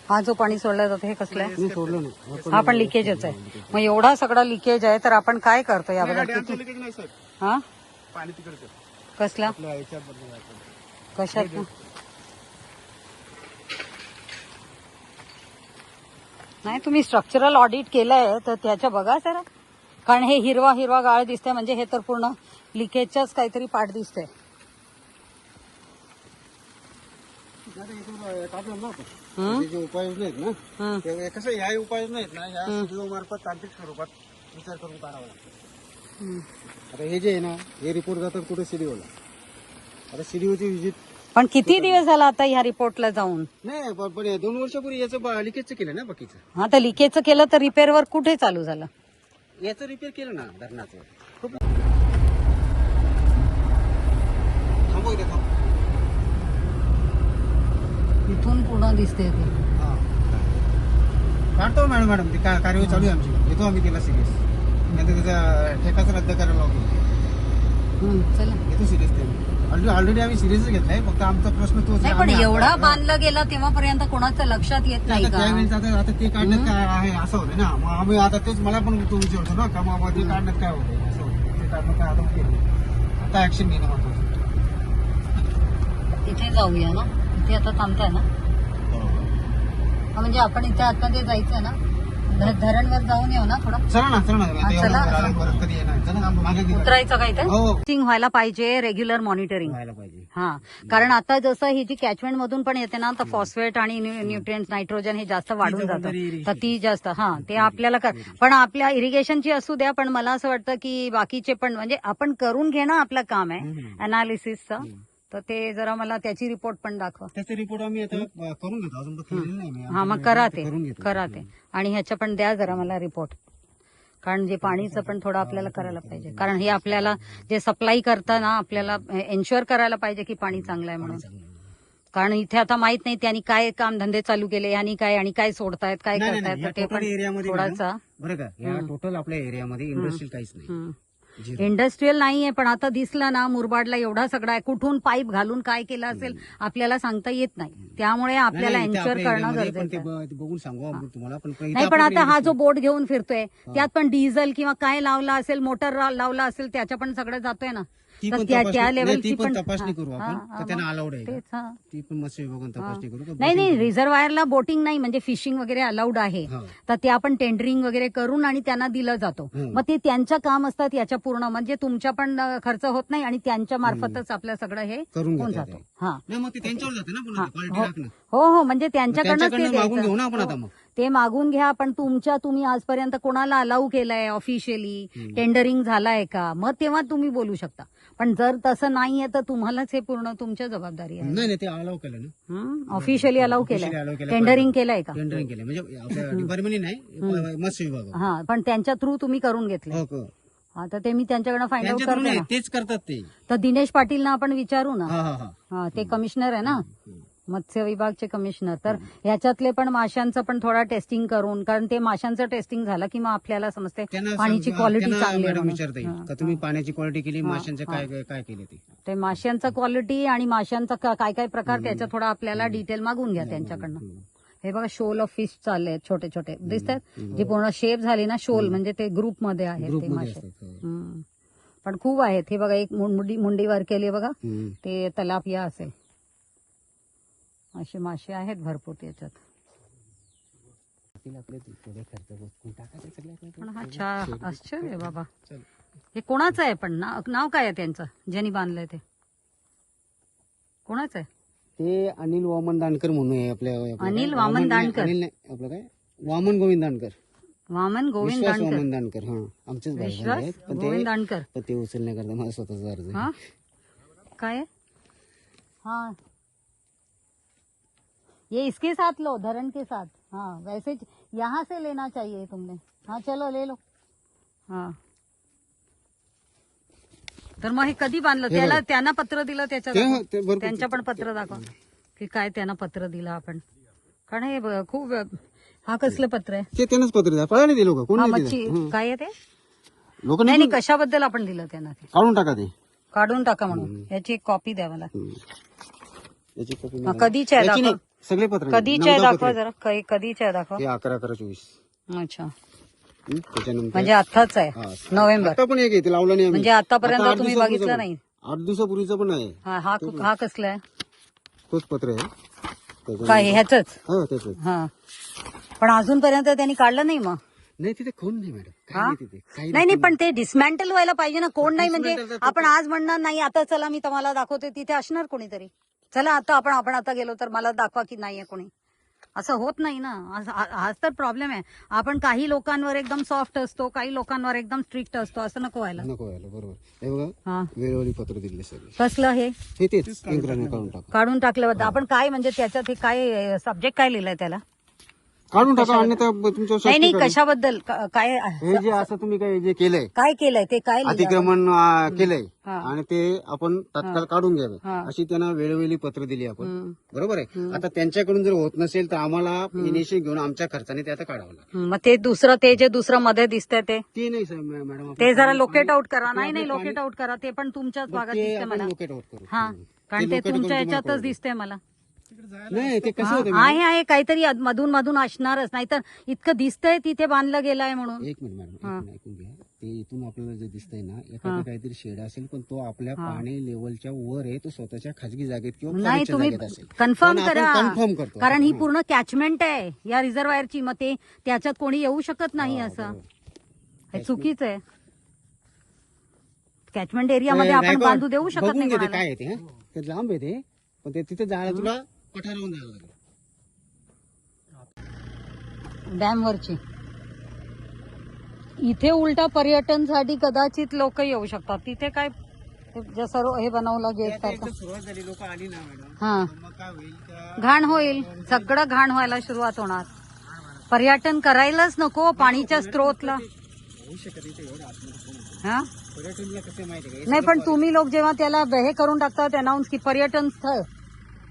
हा जो पाणी सोडलं जातं हे कसलं आहे? सोडलं नाही. हा पण लिकेजच आहे. मग एवढा सगळा लिकेज आहे तर आपण काय करतो याबद्दल? किती? हा, पाणी तिकडचं कसला? कशात? नाही, तुम्ही स्ट्रक्चरल ऑडिट केलंय तर त्याच्या बघा जरा. कारण हे हिरवा गाळ दिसतंय, म्हणजे हे तर पूर्ण लिकेजचाच काहीतरी पार्ट दिसतंय. जे उपाययोजना आहेत ना, ते कसं ह्या उपाययोजना आहेत ना, ह्या सीडीओ मार्फत तांत्रिक स्वरूपात विचार करून काढावा लागतो. आता हे जे आहे ना, हे रिपोर्ट जातात कुठे सीडीओला. आता सीडीओची व्हिजिट. पण किती दिवस झाला आता ह्या रिपोर्टला जाऊन? नाही, पण 2 वर्षापूर्वी याचं लिकेजचं केलं ना बाकीचं. हा, तर लिकेजचं केलं तर रिपेअर वर्क कुठे चालू झालं? याचं रिपेअर केलं ना धरणाचं. थांबव इथे, थांब. इथून पूर्ण दिसते ते. काढतो मॅडम, ती कार्यवाही चालू आहे आमची. येतो आम्ही तिला सिरियस. नाही तर त्याचा ठेकाच रद्द करायला लावतो. चला, येतो सिरियस ते. ऑलरेडी आम्ही सिरियस घेतलाय, फक्त आमचा प्रश्न तोच नाही. पण एवढा बांधलं गेलं तेव्हापर्यंत कोणाच्या लक्षात येत नाही का? त्यावेळेस आता ते काढण्यात काय आहे असं होतं ना. मग आम्ही आता तेच, मला पण तो विचारतो ना का मग ते काढण्यात काय होतं असं होतं. ते काढणं काय आता केलं, आता ऍक्शन घेणं महत्वाचं. तिथे जाऊया ना, इथे आता थांबताय ना. म्हणजे आपण इथे आतमध्ये जायचं ना, धरणवर जाऊन येऊ ना थोडं. चला ना, चला. कधी येणार, चला मागे उतरायचं काय ते हो. व्हायला पाहिजे, रेग्युलर मॉनिटरिंग व्हायला पाहिजे. हा. कारण आता जसं ही जी कॅचमेंट मधून पण येते ना, तर फॉस्फेट आणि न्यूट्रिएंट्स, नायट्रोजन हे जास्त वाढून जातं. तर ती जास्त, हा, ते आपल्याला पण आपल्या इरिगेशनची असू द्या, पण मला असं वाटतं की बाकीचे पण, म्हणजे आपण करून घेणं आपलं काम आहे अनालिसिसचं. तर ते जरा मला त्याची रिपोर्ट पण दाखवा. त्याचे रिपोर्ट आम्ही आता करून घेतो, अजून केलेलं नाही मी. हा, मग करा ते. आणि ह्याच्या पण द्या जरा मला रिपोर्ट. कारण जे पाणीचं पण थोडं आपल्याला करायला पाहिजे. कारण हे आपल्याला जे सप्लाय करताना आपल्याला एन्श्युअर करायला पाहिजे की पाणी चांगलं आहे म्हणून. कारण इथे आता माहित नाही त्यांनी काय काम धंदे चालू केले, आणि काय सोडतायत, काय करतायत, ते पण थोडासा. बरं का, या टोटल आपल्या एरियामध्ये इंडस्ट्रियल काहीच नाही. इंडस्ट्रीयल नाहीये, पण आता दिसलं ना मुरबाडला एवढा सगळा आहे, कुठून पाईप घालून काय केलं असेल आपल्याला सांगता येत नाही. त्यामुळे आपल्याला एन्श्युअर करणं गरजेचं आहे. बघून सांगू आपण तुम्हाला, पण नाही, पण आता हा जो बोट घेऊन फिरतोय त्यात पण डिझेल किंवा काय लावला असेल, मोटर लावला असेल, त्याच्या पण सगळं जातोय ना. ती तर पण त्या तपासणी- नाही, लेवलची ती पण पण तपासणी करू आपण, तर त्यांना अलाउड आहे का? तेच, हा. ती पण मत्स्य विभागाने तपासणी करू का? नाही, रिझर्वायरला बोटिंग नाही, म्हणजे फिशिंग वगैरे अलाउड आहे. हा. तर ते आपण टेंडरिंग वगैरे करून आणि त्यांना दिलं जातो. मग ते त्यांचं काम असतात याच्या पूर्ण, म्हणजे तुमच्या पण खर्च होत नाही आणि त्यांच्या मार्फतच आपलं सगळं हे करून होऊन घेतात जातो. ते. हा, नाही, मग ते त्यांच्यावर जाते ना पुन्हा क्वालिटी राखणं. हो, म्हणजे त्यांच्याकडनं त्यांच्याकडनं मागून घेऊ ना आपण आता मग. ते मागून घ्या, पण तुम्ही आजपर्यंत कोणाला अलाउ केलंय ऑफिशियली, टेंडरिंग झालाय का, मग तेव्हा तुम्ही बोलू शकता. पण जर तसं नाहीये तर तुम्हालाच हे पूर्ण तुमच्या जबाबदारी आहे. नाही, ते अलाउ केलं ना. ऑफिशियली अलाउ Officially केलंय, allow केलं. टेंडरिंग केलंय का? टेंडरिंग केलं म्हणजे आपल्या डिपार्टमेंटने नाही, मत्स्य विभाग. हा, पण त्यांच्या थ्रू तुम्ही करून घेतले. हो. आता ते मी त्यांच्याकडनं फाइंड आउट त्यांच्याकडून करते नाही, ना. तेच करतात ते. तर दिनेश पाटीलना आपण विचारू ना. हा. हा, ते कमिशनर आहे ना, मत्स्य विभागचे कमिशनर. तर ह्याच्यातले पण माशांचं पण थोडा टेस्टिंग करून, कारण ते माशांचं टेस्टिंग झालं की मग आपल्याला समजते त्यांना पाण्याची क्वालिटी त्यांना चांगली आहे मॅडम म्हणून. विचारता येईल का तुम्ही पाण्याची क्वालिटी केली, माशांचं काय केलं ते. ते माशांचा क्वालिटी आणि माशांचा काय काय प्रकार, त्याचा थोडा आपल्याला डिटेल मागून घ्या त्यांच्याकडनं. हे बघा, शोल ऑफ फिश चालले आहेत छोटे छोटे, दिसतात, जी पूर्ण शेप झाली ना शोल, म्हणजे ते ग्रुपमध्ये आहेत ते मासे. पण खूप आहेत. हे बघा, एक मुंडी वर केली बघा, ते तलापिया असेल, असे मासे आहेत भरपूर त्याच्यात. पण हा आश्चर्य आहे बाबा. हे कोणाचं आहे पण, नाव काय आहे त्यांचं ज्यांनी बांधलंय ते, कोणाचं आहे? ते अनिल वामन दानकर म्हणून आहे आपल्या. अनिल वामन दानकर? अनिल नाही, आपलं काय, वामन गोविंद दानकर. वामन गोविंद विश्वास दानकर. वामन दानकर. हा, आमचेच भाई विश्वास आहेत. गोविंद दानकर. पण ते उचलण्याकरता मला स्वतःचा अर्ज आहे. हाँ काय है? हाँ ये इसके साथ लो, धरण के साथ. हाँ वैसे यहाँ से लेना चाहिए तुमने. हाँ चलो ले लो. हाँ तर मग हे कधी बांधलं? त्याला त्यांना पत्र दिलं त्याच्या ते बरोबर. त्यांच्या पण पत्र दाखवा की काय त्यांना पत्र दिलं आपण. कारण हे खूप, हा कसलं पत्र आहे? ते त्यांनाच पत्र द्या, पळा नाही ते लोक, कोण हा नाही मच्छी दिलं. काय आहे ते? लोक नाही नाही, कशाबद्दल आपण दिलं त्यांना ते? काढून टाका ते. काढून टाका म्हणून. याची एक कॉपी द्या मला. याची copy हा, कधीची आहे याची दाखवा. नाही, सगळे पत्र कधीची आहे दाखवा जरा. कधीची आहे दाखवा. हे 11/11/24. अच्छा, त्याच्यानंतर म्हणजे आत्ताच आहे, नोव्हेंबर. आता पण एक आहे, ते लावलं नाही आम्ही. म्हणजे आतापर्यंत आता 8 तुम्ही दिवसापूर्वीचं बघितलं पण. नाही. 8 दिवसापूर्वीचं पण आहे. हा कसला आहे? तोच पत्र आहे. काय ह्याच? हा, त्याच. हा, पण अजूनपर्यंत त्यांनी काढलं नाही मग. नाही, तिथे कोण नाही मॅडम, काय नाही तिथे, काही नाही पण ते डिसमॅन्टल व्हायला पाहिजे ना. कोण नाही म्हणजे आपण आज म्हणणार नाही, आता चला मी तुम्हाला दाखवते, तिथे असणार कोणीतरी. चला आता आपण आता गेलो तर मला दाखवा की नाहीये कोणी. असं होत नाही ना. हाच तर प्रॉब्लेम आहे. आपण काही लोकांवर एकदम सॉफ्ट असतो, काही लोकांवर एकदम स्ट्रिक्ट असतो. असं नको व्हायला. बरोबर. हे बघा, हा, वेळोवेळी पत्र दिले सगळे. कसलं हे? तेच यंत्राने काढून टाका. काढून टाकल्याबद्दल आपण काय, म्हणजे त्याच्यात हे काय सब्जेक्ट काय लिहिलंय त्याला? काढून टाका, अन्यथा तुमच्या नाही कशाबद्दल काय हे जे असं तुम्ही काय जे केलंय, काय केलंय ते काय लिहिलंय? अतिक्रमण केलंय हा. आणि ते आपण तात्काळ काढून हा. घ्यावे, अशी त्यांना वेळोवेळी पत्र दिली आपण. बरोबर आहे. आता त्यांच्याकडून जर होत नसेल तर आम्हाला इनिशिएटिव्ह घेऊन आमच्या खर्चाने ते आता काढावं लागतं. मग ते जे दुसरं मध्ये दिसतंय ते नाही मॅडम, ते जरा लोकेट आउट करा. नाही लोकेट आउट करा. ते पण तुमच्याच भागात दिसतंय मला. लोकेट आउट करू. हा, कारण ते तुमच्या ह्याच्यातच दिसतंय मला. नाही, ते कसं होतं आहे काहीतरी मधून असणारच. नाहीतर इतकं दिसतंय तिथे बांधलं गेलाय म्हणून. एक मिनिट मॅडम, ऐकून घ्या. ते इथून आपल्याला जे दिसतंय ना, एखादा काहीतरी शेड असेल, पण तो आपल्या पाणी लेवलच्या वर आहे, तो स्वतःच्या खाजगी जागेत किंवा नाही, प्रायव्हेटच्या तुम्ही जागेत असेल. कन्फर्म पण आपण करा. कन्फर्म करतो. कारण ही पूर्ण कॅचमेंट आहे या रिझर्वायरची. मग ते त्याच्यात कोणी येऊ शकत नाही. असं हे चुकीचं आहे. कॅचमेंट एरियामध्ये आपण बांधू देऊ शकत बघून नाही घेते कोणाला. काय आहे ते. ते लांब आहे ते, पण ते तिथे जायला तुला पठारावरून जायला लागेल. डॅम वरची इथे उलटा पर्यटनसाठी कदाचित लोक येऊ शकतात. तिथे काय सर्व हे बनवलं गेट सारखं. सुरुवात झाली, लोक आली ना मॅडम, हा, मग काय होईल, घाण होईल. सगळं घाण व्हायला सुरुवात होणार. पर्यटन करायलाच नको पाणीच्या स्त्रोतला. होऊ शकत इथे एवढं आतमध्ये. हा, पर्यटनला कसं माहिती का, नाही पण तुम्ही लोक जेव्हा त्याला हे करून टाकतात अनाऊन्स की पर्यटन स्थळ,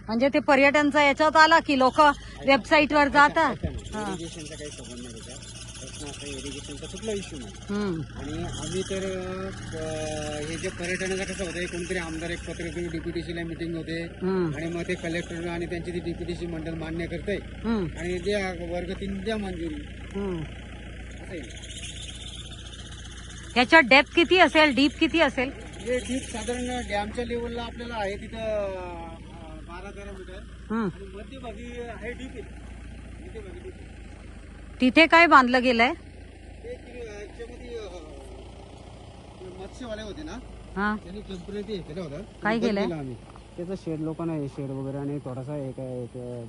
म्हणजे ते पर्यटनचा याच्यात आला की लोक वेबसाईटवर जातात. इरिगेशनचा काही संबंध नाही त्याच्यात. प्रश्न असा इरिगेशनचा कुठला इश्यू नाही. हम्म. आणि आम्ही तर हे जे पर्यटनाचं कसं होतं, कोणतरी आमदार एक पत्र देऊन DPTCला मिटिंग होते हम्म. आणि मग ते कलेक्टर आणि त्यांची ती DPTC मंडळ मान्य करते हम्म. आणि द्या वर्ग 3 द्या मंजुरी हम्म. असं आहे. त्याच्यात डेप्थ किती असेल, डीप किती असेल? हे डीप साधारण डॅमच्या लेवलला आपल्याला आहे तिथं 12-13 मीटर हम्म. आणि मध्यभागी आहे डीप आहे. मध्यभागी डीप आहे. तिथे काय बांधलं गेलंय? ते याच्यामध्ये मत्स्यवाले होते ना, हा, त्यांनी टेम्पररी केलं होतं. काय बंद केलंय? केलं आम्ही त्याचं शेड, लोकांना शेड वगैरे आणि थोडासा एक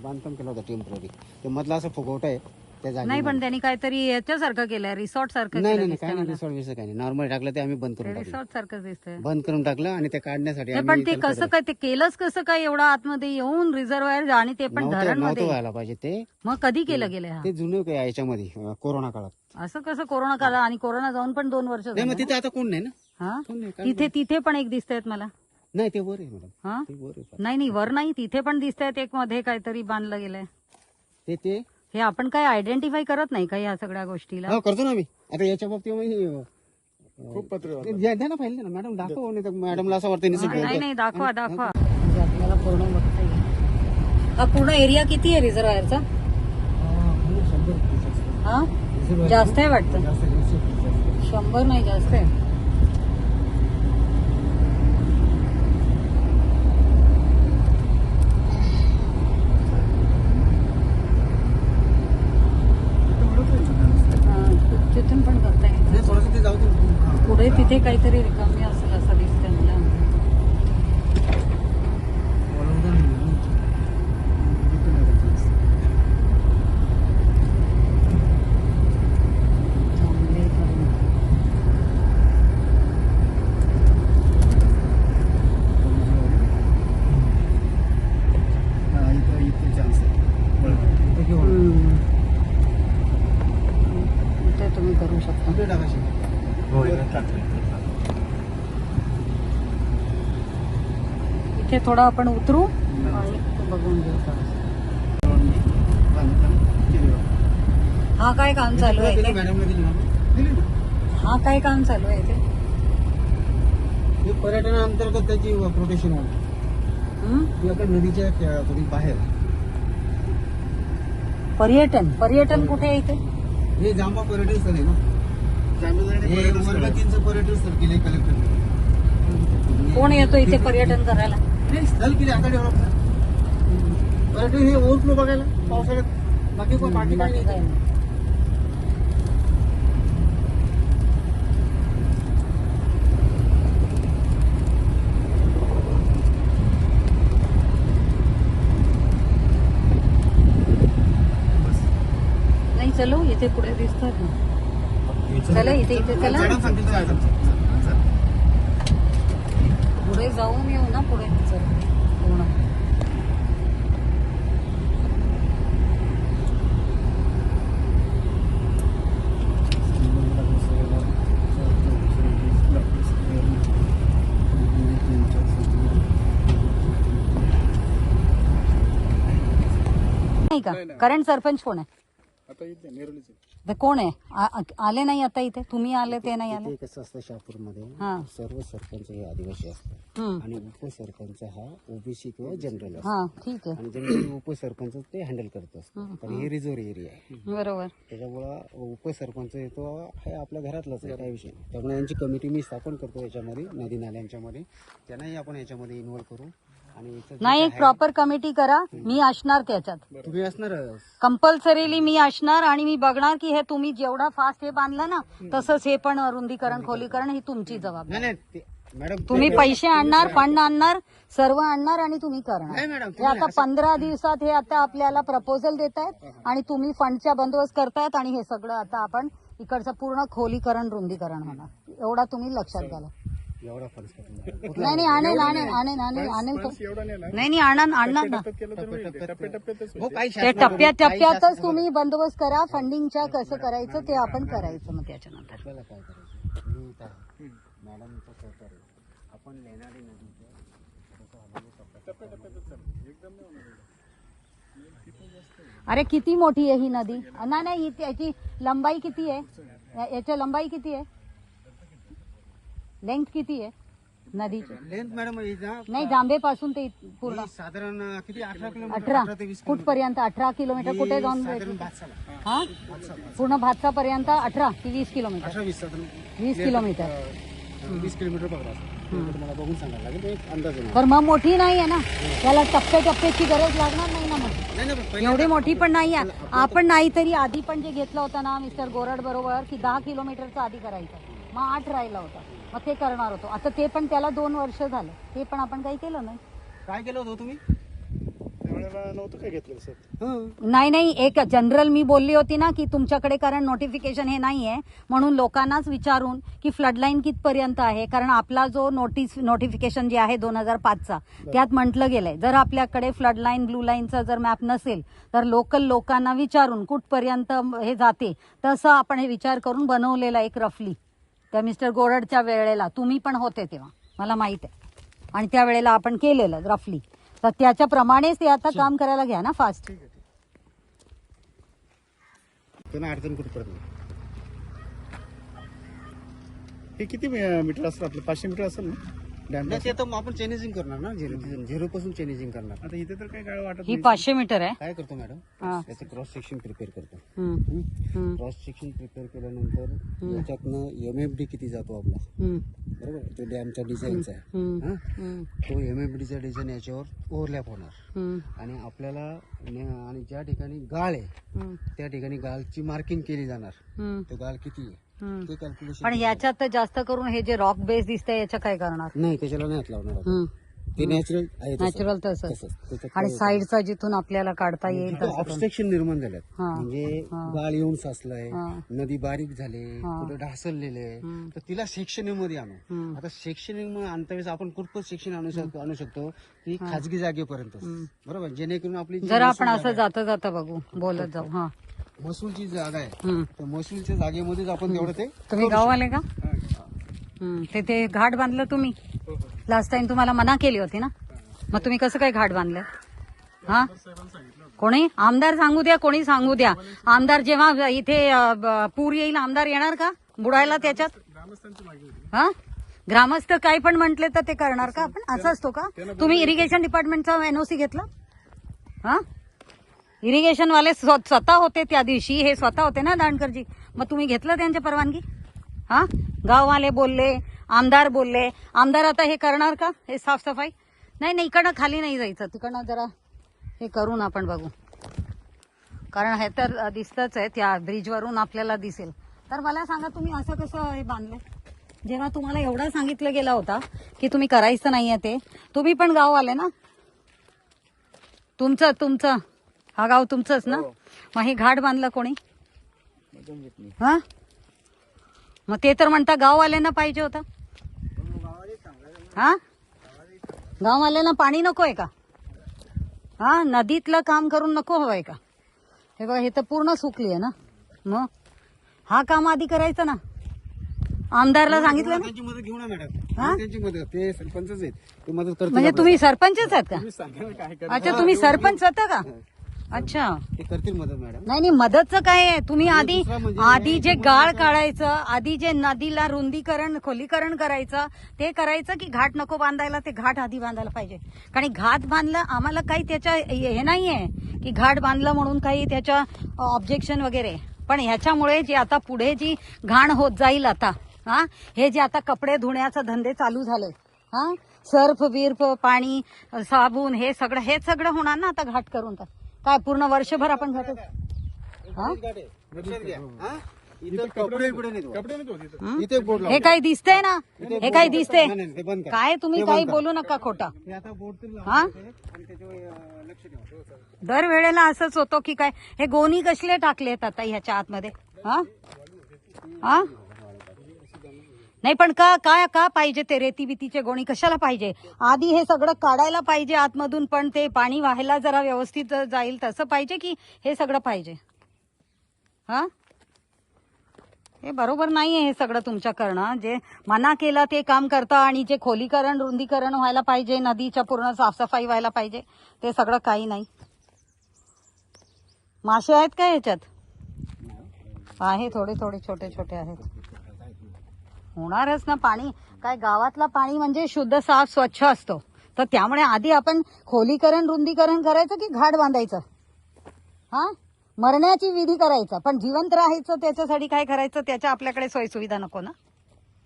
बांधकाम केलं होतं टेम्पररी. ते मधला असं फुगवट आहे त्या जागी. नाही पण त्यांनी काहीतरी याच्यासारखं केलंय, रिसॉर्ट सारखं नाही केलं नाही काय नाही, दिसतंय रिसॉर्ट विसॉर्ट काही नाही. नॉर्मल टाकलं ते आम्ही बंद करून टाकलं. रिसॉर्ट सारखंच दिसतंय. बंद करून टाकलं आणि ते काढण्यासाठी नाही, पण ते कसं काय, ते केलंच कसं काय एवढं आतमध्ये येऊन रिझर्वायर आणि ते पण नव्हतं धरणमध्ये? व्हायला पाहिजे ते. मग कधी केलं गेलं हा? ते जुनं काय याच्यामध्ये कोरोना काळात. असं कसं कोरोना काला, आणि कोरोना जाऊन पण 2 वर्ष नाही झाली मग तिथे आता कोण नाही ना. हा. कोण नाही, काय तिथे पण एक दिसतायत मला. नाही ते वर आहे मॅडम. हा, ते वर आहे. नाही वर नाही, तिथे पण दिसतायत. एक मध्ये काहीतरी बांधलं गेलंय. ते हे आपण काय आयडेंटिफाय करत नाही का या सगळ्या गोष्टीला? हो करतो ना मी. आता याच्या बाबतीत खूप पत्र द्या ना, पाहिजे ना मॅडम, दाखव. नाही तर मॅडमला असं वाटतं नाही नाही, दाखवा दाखवा, म्हणजे आपल्याला पूर्ण बघता येईल. हा पूर्ण एरिया किती आहे रिझर्वायरचा? हा, जास्त आहे वाटतं. 100 नाही, जास्त आहे. तिथून पण करता येईल. पुढे तिथे काहीतरी रिकामी असेल असं दिसतंय मला. ते तुम्ही करू शकता. इथे थोडं आपण उतरू आणि बघून घेऊ. हा काय काम चालू आहे इथे? हा काय काम चालू आहे इथे? पर्यटनाअंतर्गत त्याची प्रोटेक्शन आहे. ती आपल्या नदीच्या थोडी बाहेर. पर्यटन कुठे आहे इथे? हे जांबा पर्यटन स्थळ आहे ना. हे वर्ग 3चं पर्यटन स्थळ केले कलेक्टर. कोण येतो इथे पर्यटन करायला? स्थळ केले आता डेव्हलप. पर्यटन हे ओव्हरफ्लो बघायला पावसाळ्यात. बाकी काय नाही. नाही, चलो इथे पुढे दिसतात ना. चला इथे चला, पुढे जाऊन येऊ ना. पुढे पूर्ण नाही का? करंट सरपंच कोण आहे? तर कोण आहे? आले नाही आता इथे? तुम्ही आले, ते नाही आले. ते कसं असतं शहापूरमध्ये, हा. सर्व सरपंच हे आदिवासी असतात आणि उपसरपंच हा ओबीसी किंवा जनरल असतो. हा, ठीक आहे. आणि जनरली उपसरपंच ते हँडल करत असतात. तर हे रिझर्व एरिया आहे. बरोबर. त्याच्यामुळं उपसरपंच येतो हे आपल्या घरातलाच आहे, काय विषय नाही. त्यामुळे यांची कमिटी मी स्थापन करतो याच्यामध्ये, नदी नाल्यांच्यामध्ये. त्यांनाही आपण याच्यामध्ये इन्व्हॉल्व करू. आणि नाही, एक प्रॉपर कमिटी करा. मी असणार त्याच्यात. तुम्ही असणार कंपल्सरीली मी असणार आणि मी बघणार की हे तुम्ही जेवढा फास्ट हे बांधलं ना, तसंच हे पण रुंदीकरण, खोलीकरण ही तुमची जबाबदारी. नाही मॅडम, तुम्ही पैसे आणणार, फंड आणणार, सर्व आणणार आणि तुम्ही करणार. नाही मॅडम, हे आता 15 दिवसात हे आता आपल्याला प्रपोजल देत आहेत आणि तुम्ही फंडचा बंदोबस्त करतायत आणि हे सगळं आता आपण इकडचं पूर्ण खोलीकरण, रुंदीकरण होणार. एवढा तुम्ही लक्षात घाला. एवढा फंड नाही आणणार ना. ते टप्प्यातच तुम्ही बंदोबस्त करा. फंडिंगच्या कसं करायचं ते आपण करायचं. मग त्याच्यानंतर आपल्याला काय करायचं मॅडमचं सहकार्य आपण लेणारी नदीचं अरे किती मोठी आहे ही नदी? नाही याची लंबाई किती आहे? याच्या लंबाई किती आहे? लेंथ किती आहे नदीची? लेंथ मॅडम नाही, जांभे पासून ते पूर्ण साधारण किती 18 किलोमीटर 18 कुठपर्यंत? 18 किलोमीटर कुठे जाऊन साधारण भातसाला. हा पूर्ण भातसा पर्यंत 18 की 20 किलोमीटर? 18-20 साधारण 20 किलोमीटर. 20 किलोमीटर पकडा. तुम्हाला बघून सांगायला लागेल, एक अंदाज आहे. पण मग मोठी नाही आहे ना, त्याला टप्प्याची गरज लागणार नाही ना मग. नाही एवढी मोठी पण नाही आहे. आपण नाही तरी आधी पण जे घेतलं होतं ना मिस्टर गोरड बरोबर, की 10 किलोमीटरचा आधी करायचं, मग 8 राहिला होता, मग ते करणार होतो. आता ते पण त्याला 2 वर्ष झालं, ते पण आपण काही केलं नाही. काय केलं होतं तुम्ही? नव्हतं काय घेतलं सर. नाही, एक जनरल मी बोलली होती ना की तुमच्याकडे कारण नोटिफिकेशन हे नाहीये, म्हणून लोकांनाच विचारून की फ्लडलाईन कितपर्यंत आहे. कारण आपला जो नोटिफिकेशन जे आहे 2005चा, त्यात म्हटलं गेलंय जर आपल्याकडे फ्लडलाईन ब्लू लाईनचा जर मॅप नसेल तर लोकल लोकांना विचारून कुठपर्यंत हे जाते, तसं आपण हे विचार करून बनवलेला एक रफली. त्या मिस्टर गोरडच्या वेळेला तुम्ही पण होते तेव्हा, मला माहित आहे, आणि त्या वेळेला आपण केलेलं रफली. तर त्याच्याप्रमाणेच ते आता काम करायला घ्या ना फास्ट. अडचण कुठे पडत नाही. हे किती मीटर असेल आपलं? 500 मीटर असेल ना डॅम? नाही, ते तर आपण चेनेजिंग करणार ना, झिरो पासून चेनेजिंग करणार. आता इथे तर काही गाळ वाटत ही नाही. 500 मीटर आहे. काय करतो मॅडम, हा. याचं क्रॉस सेक्शन प्रिपेअर करतो. हम्म, क्रॉस सेक्शन प्रिपेअर केल्यानंतर याच्यातनं MFD किती जातो आपला, बरोबर, तो डॅमच्या डिझाईनचा आहे. हा? तो MFDचा डिझाईन याच्यावर ओव्हरलॅप होणार, आणि आपल्याला आणि ज्या ठिकाणी गाळ आहे त्या ठिकाणी गाळची मार्किंग केली जाणार. तो गाळ किती आहे ते कॅल्क्युलेशन. पण याच्यात तर जास्त करून हे जे रॉक बेस दिसतंय याच्या काय करणार? नाही, त्याच्याला नाही हात लावणार आपण. ते नॅचरल आहे तसं. नॅचरल तसंच. त्याच्यात आणि साईडचा जिथून आपल्याला काढता येईल तसं. ऑब्स्ट्रक्शन निर्माण झाल्यात, हा. म्हणजे गाळ येऊन साचलाय, नदी बारीक झाले, कुठे ढासळलेले आहे, तर तिला सेक्शनिंग मध्ये आणू. आता सेक्शनिंग मध्ये आणता वेळेस आपण कुठं सेक्शन आणू शकतो की खाजगी जागेपर्यंत, बरोबर, जेणेकरून आपली जर आपण असं जाता बघू, बोलत जाऊ. हा, महसूलची जागा आहे, तर महसूलच्या जागेमध्येच आपण तेवढं ते. तुम्ही गाववाले का? ते घाट बांधलं तुम्ही लास्ट टाइम, तुम्हाला मना केली होती ना, मग तुम्ही कसं काय घाट बांधलं? हा, कोणी आमदार सांगू द्या, कोणी सांगू द्या, आमदार जेव्हा इथे पूर येईल आमदार येणार का बुडायला त्याच्यात? हा, ग्रामस्थ काही पण म्हटले तर ते करणार का आपण? असं असतो का? तुम्ही इरिगेशन डिपार्टमेंटचा NOC घेतला? हा, इरिगेशन वाले स्वतः होते त्या दिवशी, हे स्वतः होते ना दांडकरजी, मग तुम्ही घेतलं त्यांची परवानगी? हा, गाववाले बोलले, आमदार बोलले, आमदार आता हे करणार का, हे साफसफाई? नाही, इकडनं खाली नाही जायचं, तिकडनं जरा हे करून आपण बघू, कारण हे तर दिसतच आहे, त्या ब्रिजवरून आपल्याला दिसेल. तर मला सांगा, तुम्ही असं कसं हे बांधलं, जेव्हा तुम्हाला एवढा सांगितलं गेला होता की तुम्ही करायचं नाहीये ते? तुम्ही पण गाववाले ना, तुमचं हा गाव तुमचंच ना, मग हे घाट बांधलं कोणी? हा, मग ते तर म्हणता गाववाल्यांना पाहिजे होता. हा, गाववाल्यांना पाणी नकोय का? हा, नदीतलं काम करून नको हवंय का? हे बघा, हे तर पूर्ण सुकली आहे ना, मग हा काम आधी करायचं ना. आमदारला सांगितलं ना. त्यांची मदत घेऊ ना मॅडम, त्यांची मदत, ते सरपंचच आहेत, ते मदत करतात. म्हणजे तुम्ही सरपंचच आहेत का? अच्छा, तुम्ही सरपंच होता का? अच्छा, ते करतील मदत मॅडम. नाही, मदतचं काय आहे? तुम्ही आधी जे गाळ काढायचं, आधी जे नदीला रुंदीकरण खोलीकरण करायचं, ते करायचं, की घाट नको बांधायला, ते घाट आधी बांधायला पाहिजे. कारण घाट बांधलं, आम्हाला काही त्याच्या हे नाहीये की घाट बांधलं म्हणून काही त्याच्या ऑब्जेक्शन वगैरे, पण ह्याच्यामुळे जे आता पुढे जी घाण होत जाईल आता, हा, हे जे आता कपडे धुण्याचा धंदे चालू झाले, हा, सर्फ बिर्फ पाणी साबून हे सगळं होणार ना आता घाट करून. तर काय पूर्ण वर्षभर आपण घाटत? हे काही दिसतंय ना, हे काही दिसतंय काय? तुम्ही काही बोलू नका खोटा. हा, दरवेळेला असंच होतो की काय? हे गोणी कसले टाकलेत आता ह्याच्या आतमध्ये? हा, नाही, पण का पाहिजे ते रेती बितीचे गोणी कशाला पाहिजे? आधी हे सगळं काढायला पाहिजे आतमधून, पण ते पाणी व्हायला जरा व्यवस्थित जाईल तसं पाहिजे की हे सगळं पाहिजे? हा, हे बरोबर नाहीये हे सगळं तुमच्या करणं. जे मना केलं ते काम करता, आणि जे खोलीकरण रुंदीकरण व्हायला पाहिजे, नदीच्या पूर्ण साफसफाई व्हायला पाहिजे, ते सगळं काही नाही. मासे आहेत का याच्यात? आहे, थोडे थोडे छोटे छोटे आहेत. होणारच ना. पाणी काय, गावातला पाणी म्हणजे शुद्ध, साफ, स्वच्छ असतो. तर त्यामुळे आधी आपण खोलीकरण, रुंदीकरण करायचं की घाट बांधायचं? हा, मरण्याची विधी करायचा, पण जिवंत राहायचं त्याच्यासाठी काय करायचं? त्याच्या आपल्याकडे सोयीसुविधा नको ना?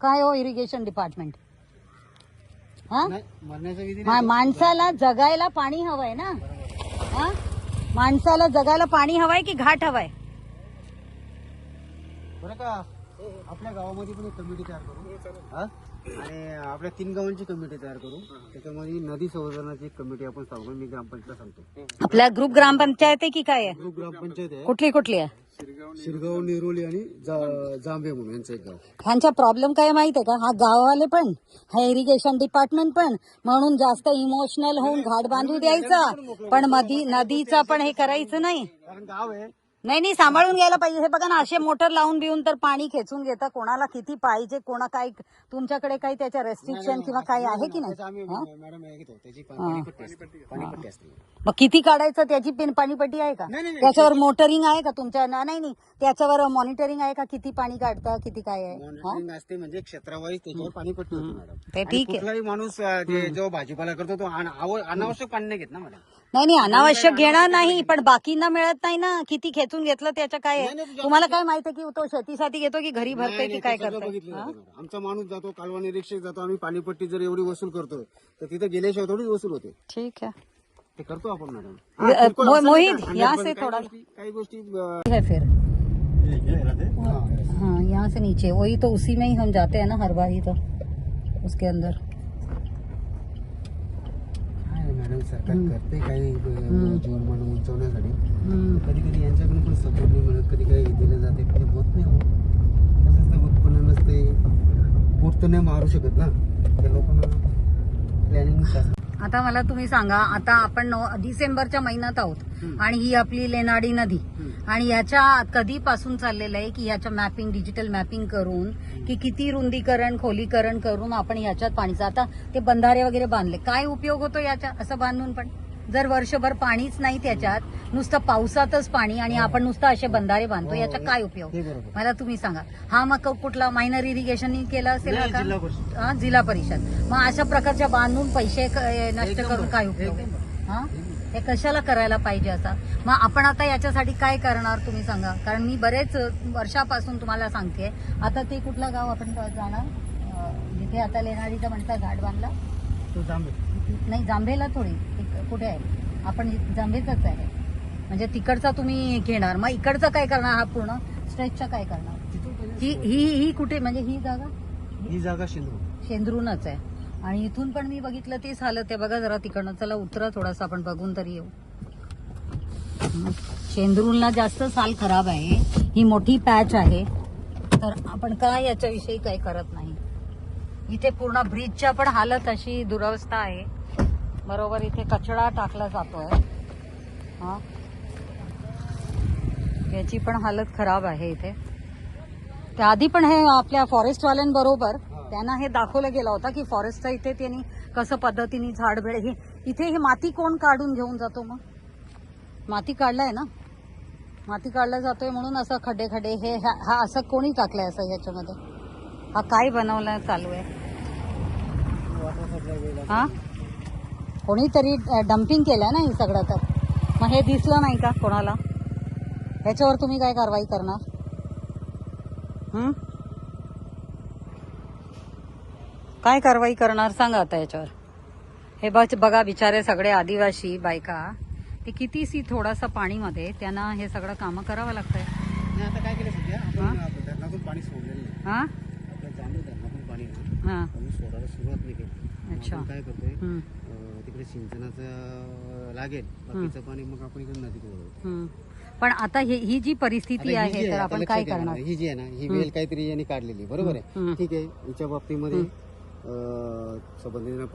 काय हो इरिगेशन डिपार्टमेंट? हा, नाही, मरण्याचा विधी माणसाला जगायला पाणी हवंय ना? हा, माणसाला जगायला पाणी हवंय की घाट हवाय? बरं का, आपल्या गावामध्ये पण एक कमिटी तयार करू, हा? आणि आपल्या 3 गावांची कमिटी तयार करू. त्याच्यामध्ये नदी संवर्धनाची एक कमिटी आपण स्थापन करू. मी ग्रामपंचायत सांगतो. आपल्या ग्रुप ग्रामपंचायत आहे की काय आहे? ग्रुप ग्रामपंचायत आहे. कुठली कुठली आहे? शिरगाव, निरोली आणि जांभे म्हणून यांचं एक गाव. ह्यांचा प्रॉब्लेम काय माहित आहे का? हा गाववाले पण, हा इरिगेशन डिपार्टमेंट पण, म्हणून जास्त इमोशनल होऊन घाट बांधू द्यायचा, पण नदीचा पण हे करायचं नाही. कारण गाव आहे. नाही, सांभाळून घ्यायला पाहिजे. हे बघा ना, असे मोटर लावून बिवून तर पाणी खेचून घेतं. कोणाला किती पाहिजे, कोणा काय, तुमच्याकडे काही त्याच्या रेस्ट्रिक्शन किंवा काय आहे की नाही? आम्ही मॅडम घेतो त्याची पाणीपट्टी असते. मग किती काढायचं त्याची पाणीपट्टी आहे का? त्याच्यावर मोटरिंग आहे का तुमच्या? नाही, त्याच्यावर मॉनिटरिंग आहे का? किती पाणी काढतं, किती काय आहे? मॉनिटरिंग असते, म्हणजे क्षेत्रावाईज त्याच्यावर पाणीपट्टी होती मॅडम. ते ठीक आहे. कुठलाही माणूस जो भाजीपाला करतो तो अनावश्यक पाणी नाही घेत ना मॅडम. नाही, अनावश्यक घेणार नाही, पण बाकींना मिळत नाही ना. किती खेचून घेतलं त्याचं काय आहे? तुम्हाला काय माहिती की तो शेतीसाठी घेतो की घरी भरतोय की काय करतो? आमचा माणूस जातो, कालवा निरीक्षक जातो, आम्ही पाणीपट्टी जर एवढी वसूल करतो तर तिथे गेल्याशिवाय थोडी वसूल होते. ठीक है, ते करतो आपण मॅडम. मोहित यहाँ से थोड़ा काही गोष्टी है फिर। हाँ, यहाँ से नीचे वही तो, उसी में ही हम जाते हैं ना हर बार ही, तो उसके अंदर मॅडम सरकार करते काही जीवनमान उंचवण्यासाठी. कधी कधी यांच्याकडून पण सपोर्ट नाही मिळत, कधी काही दिलं जाते, पण होत नाही. तसंच ते उत्पन्न नसते, पोट तर नाही मारू शकत ना त्या लोकांना. प्लॅनिंग. आता मला तुम्ही सांगा, आता आपण डिसेंबरच्या महिन्यात आहोत आणि ही आपली लेनाडी नदी, आणि याच्या कधीपासून चाललेलं आहे की याच्या मॅपिंग, डिजिटल मॅपिंग करून की किती रुंदीकरण, खोलीकरण करून आपण याच्यात पाणीचं, आता ते बंधारे वगैरे बांधले, काय उपयोग होतो याच्या? असं बांधून पण जर वर्षभर पाणीच नाही त्याच्यात, नुसतं पावसातच पाणी, आणि आपण नुसतं असे बंधारे बांधतो, याचा काय उपयोग? मला तुम्ही सांगा. हा मग कुठला मायनर इरिगेशन केलं असेल का? जिल्हा परिषद. मग अशा प्रकारच्या बांधून पैसे नष्ट करून काय उपयोग? हा, हे कशाला करायला पाहिजे असा? मग आपण आता याच्यासाठी काय करणार तुम्ही सांगा? कारण मी बरेच वर्षापासून तुम्हाला सांगते. आता ते कुठलं गाव आपण जाणार, जिथे आता लेणारीचा म्हणता घाट बांधला, नाही जांभेला थोडी, कुठे आहे? आपण जांभेचाच आहे, म्हणजे तिकडचा तुम्ही घेणार. मग इकडचं काय करणार? हा पूर्ण स्ट्रेचचा काय करणार? ही कुठे, म्हणजे ही जागा शेंद्रूनच आहे. आणि इथून पण मी बघितलं तेच हालत आहे. बघा जरा तिकडनं, चला उतरा थोडासा, आपण बघून तरी येऊ. शेंद्रूलला जास्त हाल खराब आहे, ही मोठी पॅच आहे, तर आपण काय याच्याविषयी काही करत नाही. इथे पूर्ण ब्रिजच्या पण हालत अशी दुरवस्था आहे. बरोबर, इथे कचरा टाकला जातोय. हा, याची पण हालत खराब आहे इथे. त्याआधी पण हे आपल्या फॉरेस्टवाल्यांबरोबर त्यांना हे दाखवलं गेलं होतं की फॉरेस्टच्या इथे त्यांनी कसं पद्धतीने झाडबेड, हे इथे हे माती कोण काढून घेऊन जातो? मग माती काढलाय ना, माती काढला जातोय म्हणून असं खड्डे खड्डे हे, हा असं कोणी टाकलंय असं ह्याच्यामध्ये? हा काय बनवलं चालू आहे? हा, कोणीतरी डम्पिंग केलंय ना हे सगळं. तर मग हे दिसलं नाही का कोणाला? ह्याच्यावर तुम्ही काय कारवाई करणार? काय कारवाई करणार सांगा आता याच्यावर? हे बघा, बिचारे सगळे आदिवासी बायका, ते किती थोडासा पाणीमध्ये त्यांना हे सगळं कामं करावं लागतंय. आता काय केलं सध्या, आपण धरणातून पाणी सोडलेलं नाही. हा, आपल्या जांभे धरणातून पाणी हा, सोडायला सुरुवात नाही केली. अच्छा, काय करतोय, तिकडे सिंचनाचं लागेल, बाकीचं पाणी मग आपण इकडे नदीत वळवतो. पण आता ही जी परिस्थिती आहे, तर आपण काय करणार? ही जी आहे ना, ही वेल काहीतरी यांनी काढलेली, बरोबर आहे, ठीक आहे. हिच्या बाबतीमध्ये संबंधित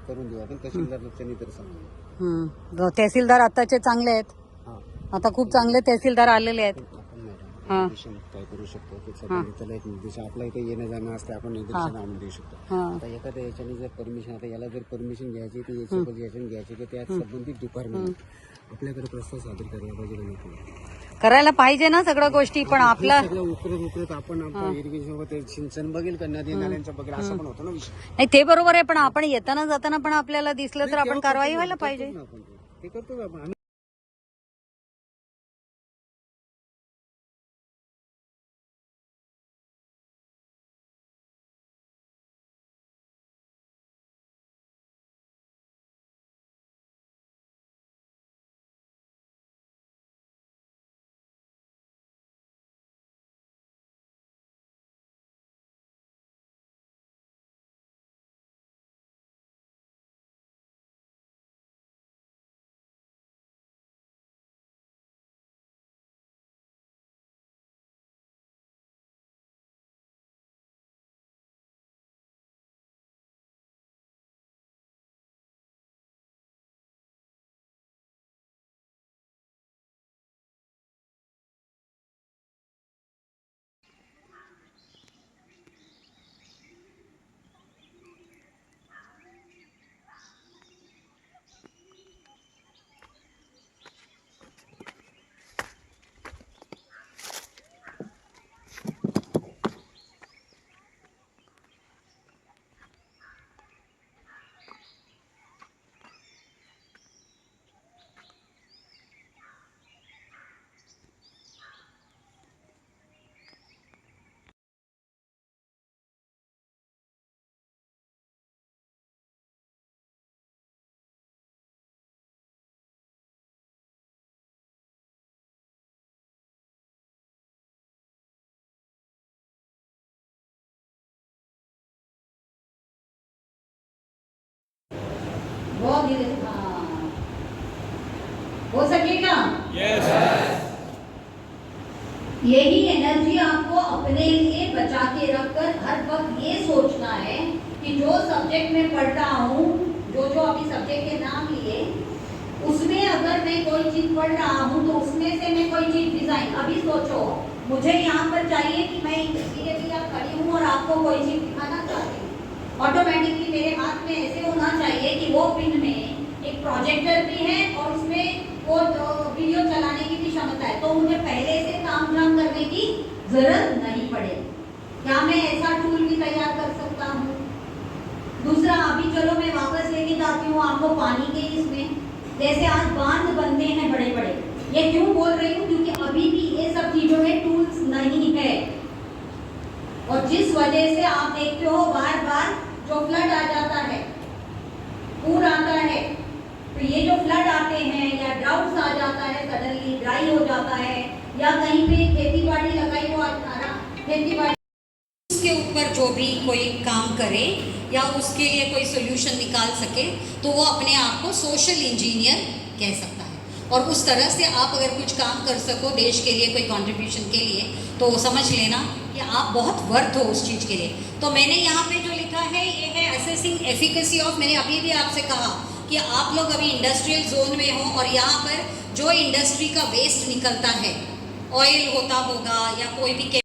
करून देऊ आपण. तहसीलदार त्यांनी तर सांगू. तहसीलदार आताचे चांगले आहेत, आता खूप चांगले तहसीलदार आलेले आहेत. हा. निदर्शनात काय करू शकतो ते सगळं त्याला एक निर्देश आपल्या इथे येणं जाणं असते आपण निदर्शन आणून देऊ शकतो. हा. आता एखाद्या याच्याने जर परमिशन आता याला जर परमिशन घ्यायची ती याच्याने घ्यायची तर त्या संबंधित डिपार्टमेंट आपल्याकडे प्रस्ताव सादर करायला पाहिजे का नाही? करायला पाहिजे ना सगळ्या गोष्टी, पण आपला सगळं उकरत आपण इरिगेशन सोबत सिंचन बघेल का नदी नाल्यांचं बघेल असं पण होतं ना विषय. नाही ते बरोबर आहे, पण आपण येताना जाताना पण आपल्याला दिसलं तर आपण कारवाई व्हायला पाहिजे. आपण ते करतो आपण. हो सकेगा? यही एनर्जी आपको अपने लिए बचा के रखकर हर वक्त ये सोचना है कि जो सब्जेक्ट में पढ़ रहा हूँ, जो जो अभी सब्जेक्ट के नाम लिए, उसमें अगर मैं कोई चीज पढ़ रहा हूँ तो उसमें से मैं कोई चीज डिजाइन, अभी सोचो मुझे यहाँ पर चाहिए कि मैं इमीडिएटली आप खड़ी हूँ और आपको कोई चीज दिखाना चाहती हूँ, ऑटोमेटिकली मेरे हाथ में ऐसे होना चाहिए कि वो पिन में एक प्रोजेक्टर भी है और उसमें वो वीडियो चलाने की भी क्षमता है, तो मुझे पहले से काम जाम करने की जरूरत नहीं पड़े। क्या मैं ऐसा टूल भी तैयार कर सकता हूँ? दूसरा, अभी चलो मैं वापस लेके जाती हूँ आपको पानी के इसमें, जैसे आज बांध बनते हैं बड़े बड़े, ये क्यों बोल रही हूँ? क्योंकि अभी भी ये सब चीजों में टूल्स नहीं है, और जिस वजह से आप देखते हो बार बार जो फ्लड आ जाता है, पूर आता है, तो ये जो फ्लड आते हैं या ड्राउट्स आ जाता है, सडनली ड्राई हो जाता है, या कहीं पे खेती बाड़ी लगाई हुआ खेती बाड़ी, उसके ऊपर जो भी कोई काम करे या उसके लिए कोई सोल्यूशन निकाल सके तो वो अपने आप को सोशल इंजीनियर कह सकता है। और उस तरह से आप अगर कुछ काम कर सको देश के लिए, कोई कंट्रीब्यूशन के लिए, तो समझ लेना कि आप बहुत वर्थ हो उस चीज़ के लिए। तो मैंने यहाँ पे जो लिखा है ये है असेसिंग एफिकेसी ऑफ, मैंने अभी भी आपसे कहा कि आप लोग अभी इंडस्ट्रियल जोन में हो और यहाँ पर जो इंडस्ट्री का वेस्ट निकलता है, ऑयल होता होगा या कोई भी